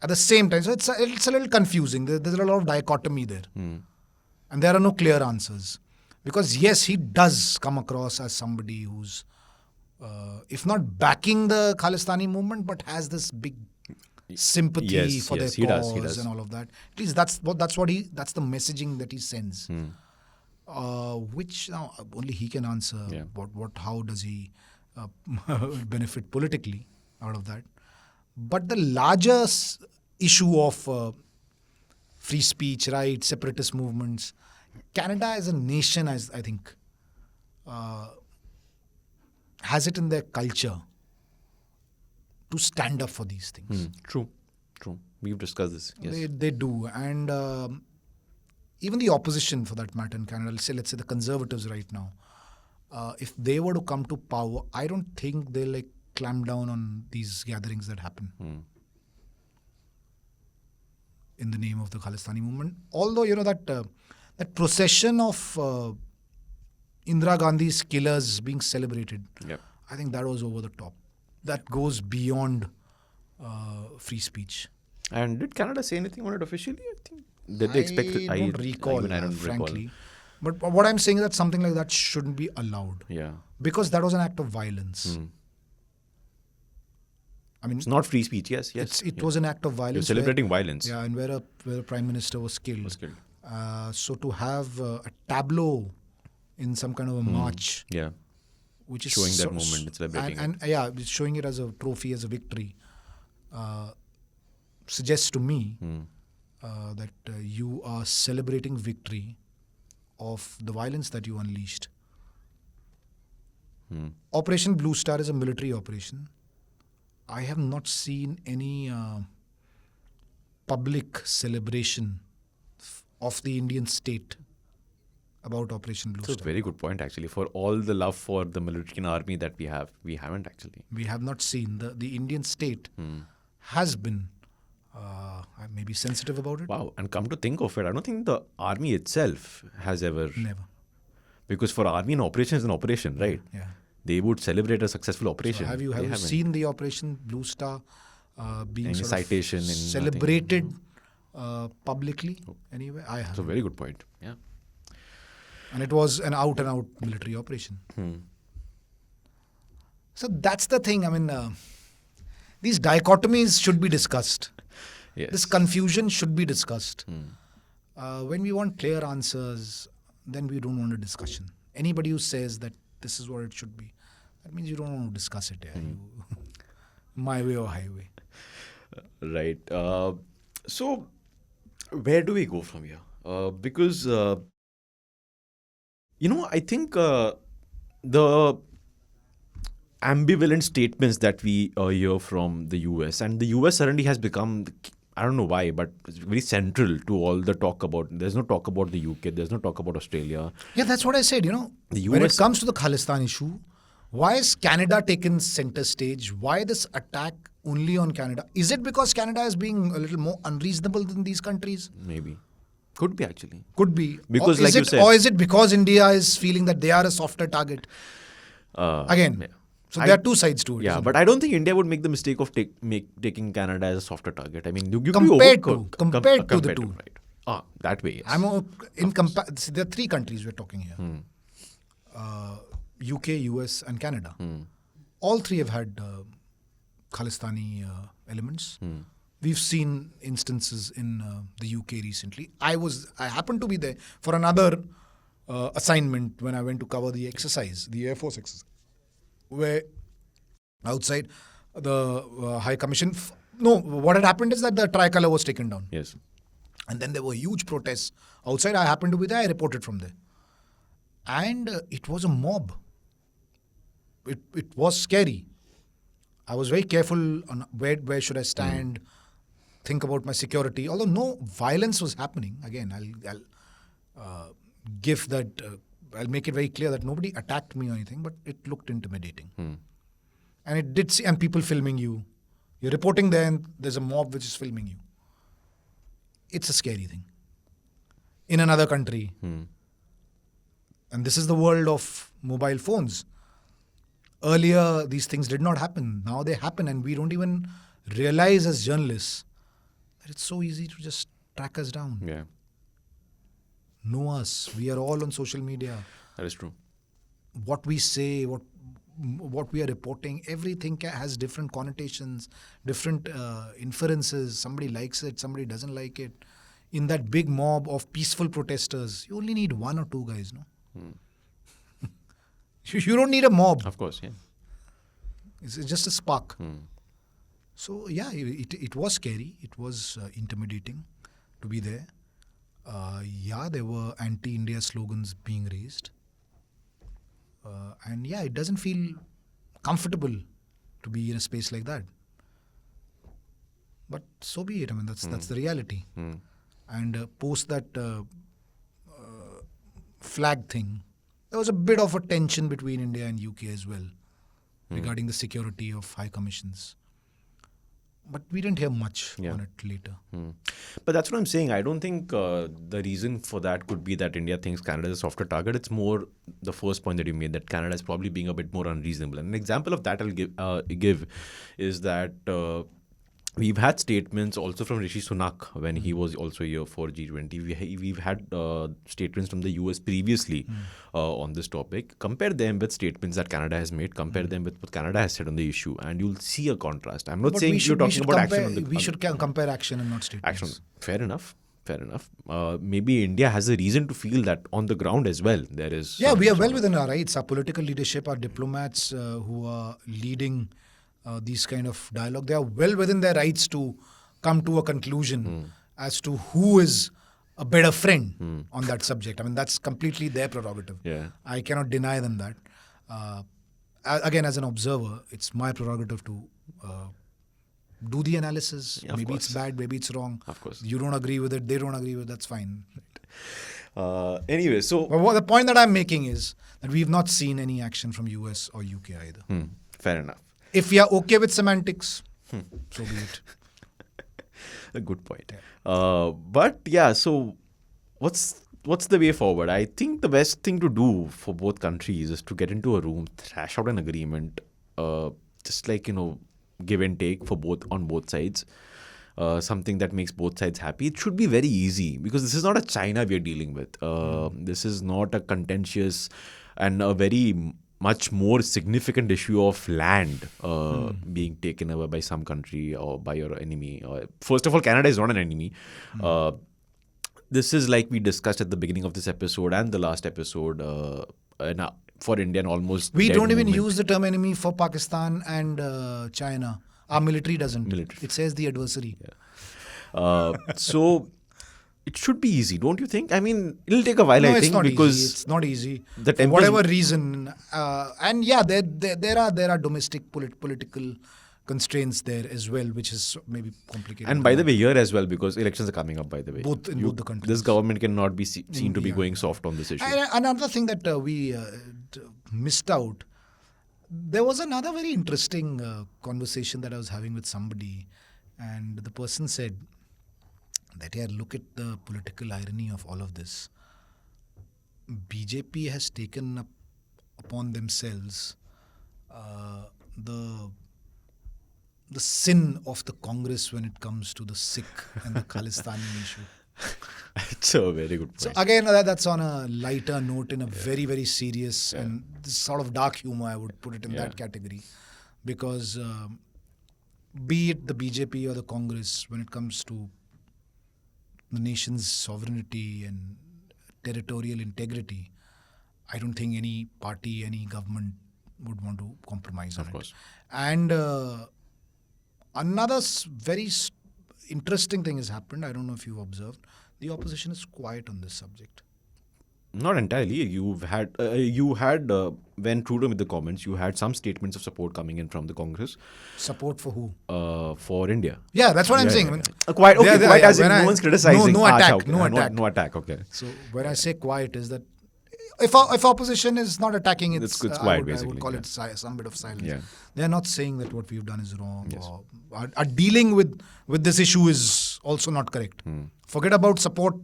At the same time, so it's a little confusing. There's a lot of dichotomy there. And there are no clear answers. Because yes, he does come across as somebody who's, if not backing the Khalistani movement, but has this big sympathy for their cause he does. And all of that. At least that's the messaging that he sends. Which now only he can answer. How does he benefit politically out of that? But the larger issue of free speech, rights, separatist movements, Canada as a nation, I think, has it in their culture to stand up for these things. True. We've discussed this. Yes. They do. And even the opposition, for that matter, in Canada, let's say the Conservatives right now, if they were to come to power, I don't think they'll like clamp down on these gatherings that happen in the name of the Khalistani movement. Although, that procession of Indira Gandhi's killers being celebrated, Yep. I think that was over the top. That goes beyond free speech. And did Canada say anything on it officially? I think did they expect it? I don't recall, even I don't frankly. recall. But what I'm saying is that something like that shouldn't be allowed. Yeah. Because that was an act of violence. I mean, It's not free speech. Yes. it was an act of violence. You're celebrating violence. Yeah, and where a prime minister was killed. Was killed. So to have a tableau in some kind of a march, Yeah. which is Showing that moment and celebrating and yeah, showing it as a trophy, as a victory, suggests to me that you are celebrating victory of the violence that you unleashed. Operation Blue Star is a military operation. I have not seen any public celebration of the Indian state about Operation Blue It's a Star. very good point, actually. For all the love for the military and army that we have, we haven't actually. We have not seen. The Indian state has been maybe sensitive about it. Wow. And come to think of it, I don't think the army itself has ever. Never. Because for army, an operation is an operation, right? Yeah. They would celebrate a successful operation. So have you They haven't. seen the Operation Blue Star being Any sort citation of in celebrated publicly? Anyway, I have. It's a very good point. Yeah. And it was an out-and-out military operation. So that's the thing. I mean, these dichotomies should be discussed. Yes. This confusion should be discussed. When we want clear answers, then we don't want a discussion. Anybody who says that this is what it should be, that means you don't want to discuss it. Yeah? My way or highway. Right. So, where do we go from here? Because, I think the ambivalent statements that we hear from the US, and the US suddenly has become, I don't know why, but it's very central to all the talk about. There's no talk about the UK, there's no talk about Australia. Yeah, that's what I said. The When it US comes to the Khalistan issue, why is Canada taken center stage? Why this attack only on Canada? Is it because Canada is being a little more unreasonable than these countries? Maybe. Could be, actually. Could be. Because, or like is you it, said- or is it because India is feeling that they are a softer target? Again, yeah. so there are two sides to it. Yeah, isn't but it? I don't think India would make the mistake of taking Canada as a softer target. I mean, you Compared to the two. Right. That way, yes. There are three countries we're talking here. UK, US and Canada. All three have had Khalistani elements. We've seen instances in the UK recently. I happened to be there for another assignment when I went to cover the exercise, the Air Force exercise, where outside the High Commission, what had happened is that the tricolour was taken down. Yes. And then there were huge protests outside. I happened to be there. I reported from there. And it was a mob. It was scary. I was very careful on where should I stand, think about my security. Although no violence was happening. Again, I'll give that. I'll make it very clear that nobody attacked me or anything, but it looked intimidating. And it did see, and people filming you. You're reporting there, and there's a mob which is filming you. It's a scary thing. In another country. And this is the world of mobile phones. Earlier, these things did not happen. Now they happen, and we don't even realize as journalists that it's so easy to just track us down. Yeah, Know us. We are all on social media. that is true. What we say, what we are reporting, everything has different connotations, different inferences. Somebody likes it, somebody doesn't like it. In that big mob of peaceful protesters, you only need one or two guys, no? You don't need a mob. Of course, yeah. It's just a spark. So, yeah, it was scary. It was intimidating to be there. There were anti-India slogans being raised. And yeah, it doesn't feel comfortable to be in a space like that. But so be it. I mean, that's the reality. And post that flag thing, there was a bit of a tension between India and UK as well regarding the security of high commissions. But we didn't hear much on it later. But that's what I'm saying. I don't think the reason for that could be that India thinks Canada is a softer target. It's more the first point that you made, that Canada is probably being a bit more unreasonable. And an example of that I'll give is that we've had statements also from Rishi Sunak when he was also here for G20. We've had statements from the US previously on this topic. Compare them with statements that Canada has made. Compare them with what Canada has said on the issue, and you'll see a contrast. I'm not saying you're talking about action. We should compare action and not statements. Action. Fair enough. Maybe India has a reason to feel that on the ground as well. There is. Yeah, we are well within our rights. Our political leadership, our diplomats who are leading these kind of dialogue, they are well within their rights to come to a conclusion as to who is a better friend on that subject. I mean, that's completely their prerogative. Yeah. I cannot deny them that. Again, as an observer, it's my prerogative to do the analysis. Yeah, maybe it's bad, maybe it's wrong. Of course. You don't agree with it, they don't agree with it, that's fine. Anyway, so... But the point that I'm making is that we've not seen any action from US or UK either. Fair enough. If we are okay with semantics, so be it. A good point. But yeah, so what's the way forward? I think the best thing to do for both countries is to get into a room, thrash out an agreement, just like, give and take on both sides. Something that makes both sides happy. It should be very easy because this is not a China we are dealing with. This is not a contentious and a very much more significant issue of land being taken over by some country or by your enemy. First of all, Canada is not an enemy. This is like we discussed at the beginning of this episode and the last episode. For India, and almost we don't even use the term enemy for Pakistan and China. Our military doesn't. It says the adversary. Yeah. So it should be easy, don't you think? I mean, it'll take a while. No, I think because it's not easy. For whatever reason, and yeah, there are domestic political constraints there as well, which is maybe complicated. And by the way, here as well, because elections are coming up. By the way, both the countries. This government cannot be seen to be going soft on this issue. And another thing that we missed out. There was another very interesting conversation that I was having with somebody, and the person said that, yeah, look at the political irony of all of this. BJP has taken upon themselves the sin of the Congress when it comes to the Sikh and the Khalistan issue. It's a very good point. So again, that's on a lighter note in a very, very serious and this sort of dark humor, I would put it in that category. Because be it the BJP or the Congress, when it comes to the nation's sovereignty and territorial integrity, I don't think any party, any government would want to compromise on it. Of course. And another very interesting thing has happened. I don't know if you've observed. The opposition is quiet on this subject. Not entirely. You had when Trudeau made the comments, you had some statements of support coming in from the Congress. Support for who? For India. Yeah, that's what I'm saying. Quiet. Okay, quiet as in no one's criticizing. No attack. No attack. No attack. Okay. So when I say quiet, is that if opposition is not attacking, it's quiet. I would call it some bit of silence. Yeah. They are not saying that what we've done is wrong. Yes. Or are dealing with this issue is also not correct. Forget about support.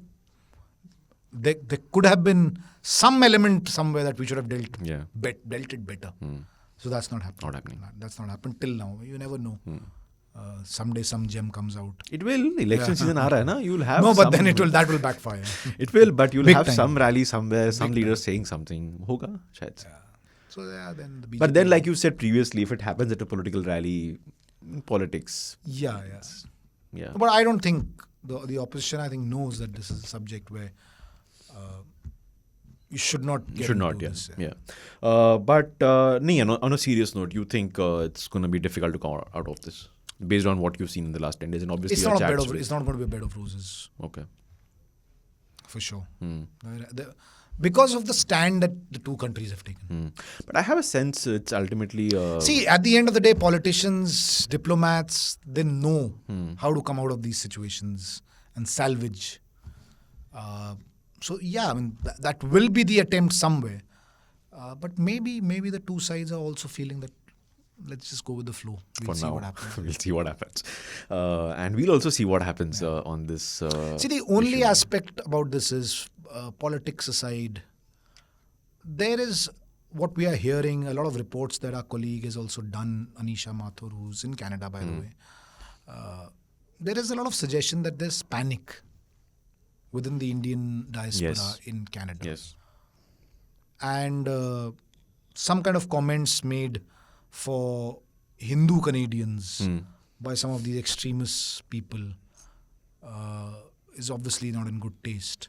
There could have been some element somewhere that we should have dealt it better. So that's not happening. Not happening. That's not happened till now. You never know. Someday some gem comes out. It will. Election season aa raha hai na? You'll have then that will backfire. It will, but you'll Big have time. some rally somewhere, some leader saying something. Hoga, shayad. So then the BJP. But then, like you said previously, if it happens at a political rally, politics. Yeah. Yeah. But I don't think the opposition, I think, knows that this is a subject where you should not get into this. Yeah. But on a serious note, you think it's going to be difficult to come out of this based on what you've seen in the last 10 days, and obviously it's not going to be a bed of roses. Okay. For sure. Because of the stand that the two countries have taken. But I have a sense it's ultimately... See, at the end of the day, politicians, diplomats, they know how to come out of these situations and salvage. So, yeah, I mean, that will be the attempt somewhere. But maybe the two sides are also feeling that let's just go with the flow. We'll For see now, what happens. we'll see what happens. And we'll also see what happens on this. See, the only aspect about this is politics aside, there is what we are hearing, a lot of reports that our colleague has also done, Anisha Mathur, who's in Canada, by the way. There is a lot of suggestion that there's panic within the Indian diaspora in Canada. Yes. And some kind of comments made for Hindu Canadians by some of these extremist people is obviously not in good taste.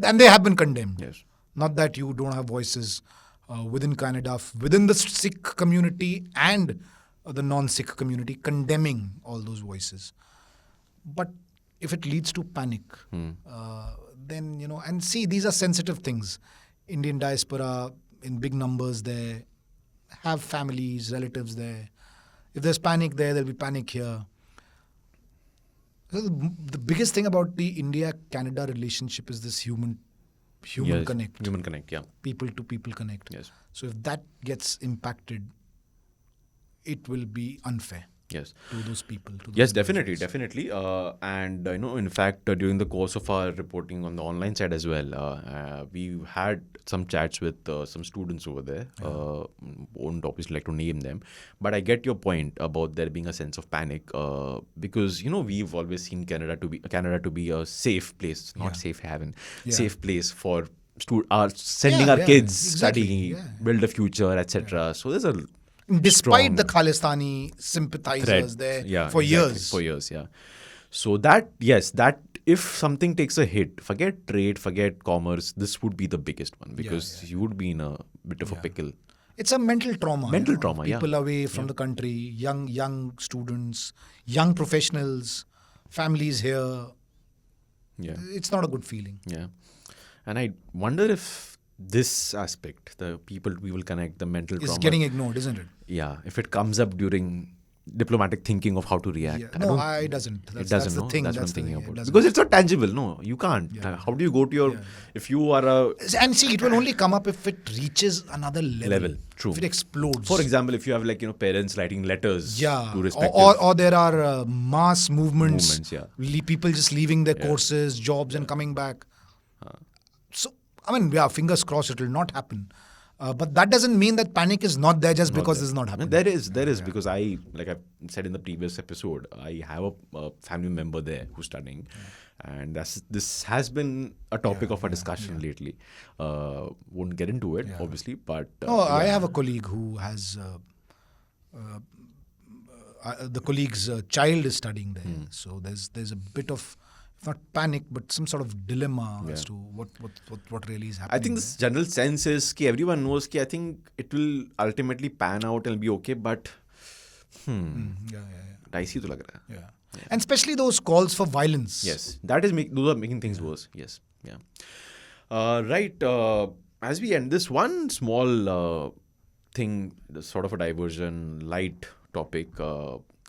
And they have been condemned. Yes. Not that you don't have voices within Canada, within the Sikh community and the non-Sikh community, condemning all those voices. But if it leads to panic, then, and see, these are sensitive things. Indian diaspora in big numbers there, have families, relatives there. If there's panic there, there'll be panic here. The biggest thing about the India-Canada relationship is this human connect. Human connect, yeah. People to people connect. Yes. So if that gets impacted, it will be unfair. Yes. To those people. Yes, definitely. And in fact, during the course of our reporting on the online side as well, we had some chats with some students over there. Won't obviously like to name them, but I get your point about there being a sense of panic because we've always seen Canada to be a safe place, not safe haven, safe place for sending our kids study, build a future, etc. So there's a despite the Khalistani sympathizers there for years. For years, yeah. So that if something takes a hit, forget trade, forget commerce, this would be the biggest one because you would be in a bit of a pickle. It's a mental trauma. People away from the country, young students, young professionals, families here. Yeah. It's not a good feeling. Yeah. And I wonder if this aspect, the people we will connect, the mental trauma, is getting ignored, isn't it? Yeah, if it comes up during diplomatic thinking of how to react. Yeah. No, it doesn't. It doesn't. That's the thing. That's what I'm thinking about. Because it's not tangible. No, you can't. Yeah. How do you go to your... If you are a... And see, it will only come up if it reaches another level. True. If it explodes. For example, if you have parents writing letters to respective... Or there are mass movements. People just leaving their courses, jobs and coming back. So, fingers crossed it will not happen. But that doesn't mean that panic is not there just because this is not happening. There is because I said in the previous episode, I have a family member there who's studying, and this has been a topic of a discussion lately. Won't get into it, obviously, but I have a colleague who has the colleague's child is studying there, so there's a bit of, not panic, but some sort of dilemma as to what really is happening. I think this general sense is that everyone knows that I think it will ultimately pan out and be okay, but dicey to lag raha hai. Yeah. And especially those calls for violence. Yes, those are making things worse. Yes, right. As we end this one small thing, sort of a diversion, light topic.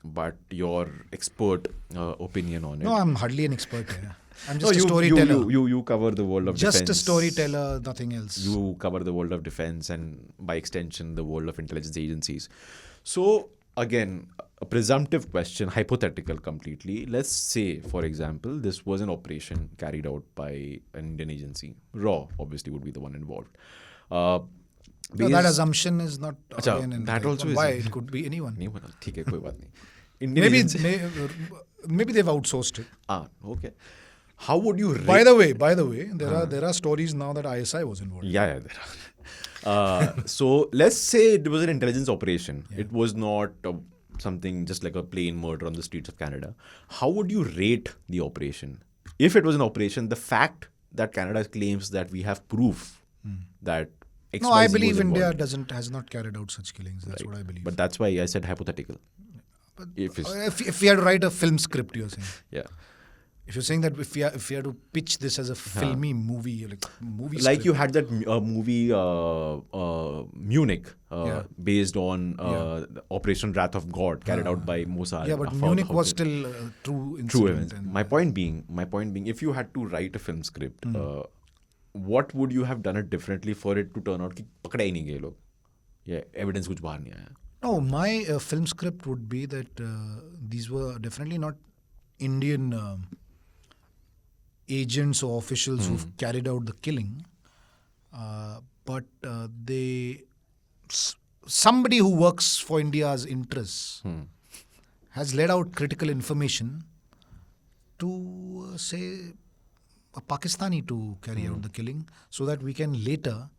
But your expert opinion on it. No, I'm hardly an expert here. I'm just a storyteller. You cover the world of defense. Just a storyteller, nothing else. You cover the world of defense and by extension the world of intelligence agencies. So again, a presumptive question, hypothetical completely. Let's say, for example, this was an operation carried out by an Indian agency. RAW obviously would be the one involved. No, that assumption is not that also is. Why? It could be anyone. Okay, कोई बात नहीं. Maybe they've outsourced it. Okay. How would you rate... By the way, there are stories now that ISI was involved. Yeah, there are. So let's say it was an intelligence operation. It was not something just like a plain murder on the streets of Canada. How would you rate the operation? If it was an operation, the fact that Canada claims that we have proof that XYZ No, I believe India has not carried out such killings. That's what I believe. But that's why I said hypothetical. But if we had to write a film script, you're saying. Yeah. If you're saying that if we had to pitch this as a filmy movie, movie like script. you had that movie Munich based on Operation Wrath of God carried out by Mossad. Yeah, but Munich was still true incident. My point being, if you had to write a film script, what would you have done it differently for it to turn out कि पकड़े ही नहीं गए लोग, या evidence कुछ बाहर नहीं आया? No, my film script would be that these were definitely not Indian agents or officials who've carried out the killing, but somebody who works for India's interests has laid out critical information to say a Pakistani to carry out the killing, so that we can later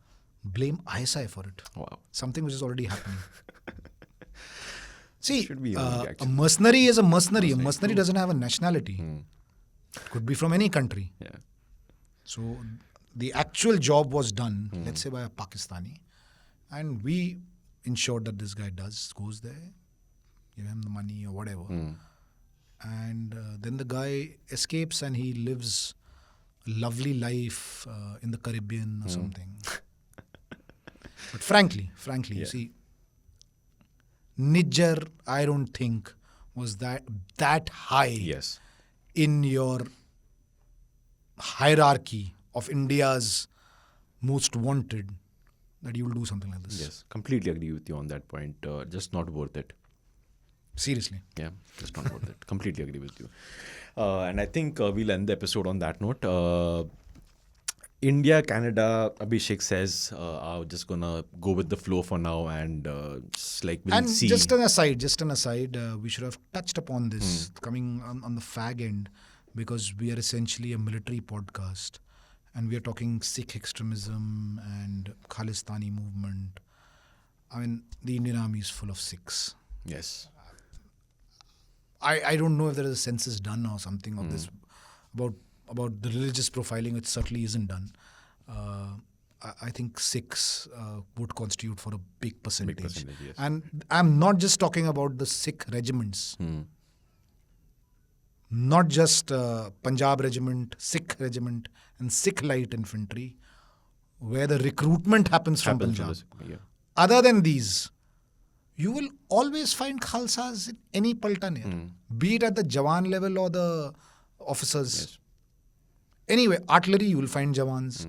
blame ISI for it. Wow. Something which is already happening. See, Should be a mercenary is a mercenary. A mercenary doesn't have a nationality. Could be from any country. Yeah. So the actual job was done, let's say by a Pakistani, and we ensured that this guy goes there, give him the money or whatever, and then the guy escapes and he lives a lovely life in the Caribbean or something. But frankly, you see, Niger, I don't think was that high Yes. in your hierarchy of India's most wanted that you will do something like this. Yes. Completely agree with you on that point. Just not worth it. Seriously. Yeah, just not worth it. Completely agree with you. And I think we'll end the episode on that note. India, Canada, Abhishek says, I'm just going to go with the flow for now and just like we'll And see. just an aside, we should have touched upon this coming on the fag end, because we are essentially a military podcast and we are talking Sikh extremism and Khalistani movement. I mean, the Indian army is full of Sikhs. Yes. I don't know if there is a census done or something of this about the religious profiling. It certainly isn't done. I think Sikhs would constitute for a big percentage. Yes. And I'm not just talking about the Sikh regiments. Not just Punjab regiment, Sikh regiment and Sikh light infantry, where the recruitment happens from Punjab. Yeah. Other than these, you will always find Khalsas in any Paltan, be it at the Jawan level or the officers. Yes. Anyway, artillery, you will find Jawans.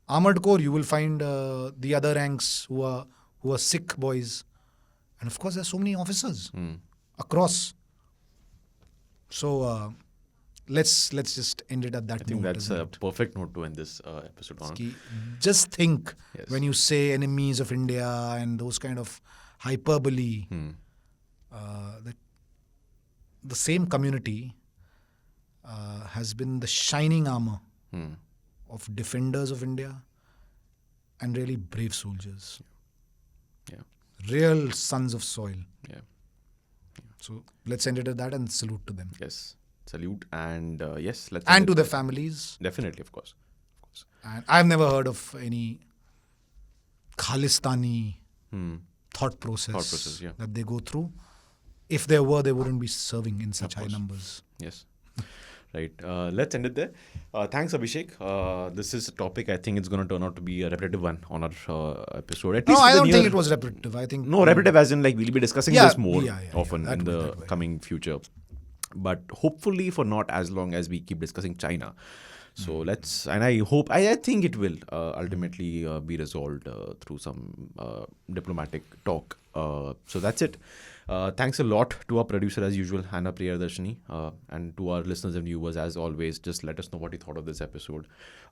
Armored Corps, you will find the other ranks who are Sikh boys. And of course, there are so many officers across. So, let's just end it at that note. I think that's isn't a it? perfect note to end this episode on. Just think Yes. when you say enemies of India and those kind of hyperbole, that the same community has been the shining armor of defenders of India and really brave soldiers. Yeah. Real sons of soil. Yeah. So let's end it at that and salute to them. Yes. Salute and yes. Let's And end to it. their families. Definitely, of course. And I've never heard of any Khalistani thought process, yeah. that they go through. If there were, they wouldn't be serving in such high numbers. Yes. Right. Let's end it there. Thanks, Abhishek. This is a topic I think it's going to turn out to be a repetitive one on our episode. At No, least I in the don't think near- it was repetitive. I think No, repetitive as in like we'll be discussing Yeah, this more yeah, often that in way, the that way. coming future. But hopefully for not as long as we keep discussing China. So let's, and I think it will ultimately be resolved through some diplomatic talk. So that's it. Thanks a lot to our producer as usual, Hannah Priyadarshini, and to our listeners and viewers as always. Just let us know what you thought of this episode.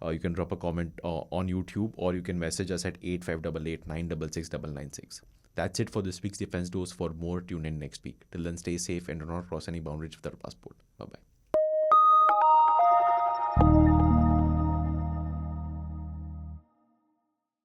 You can drop a comment on YouTube, or you can message us at 8588 966 996. That's it for this week's Defense Dose. For more, tune in next week. Till then, stay safe and do not cross any boundaries with our passport. Bye-bye.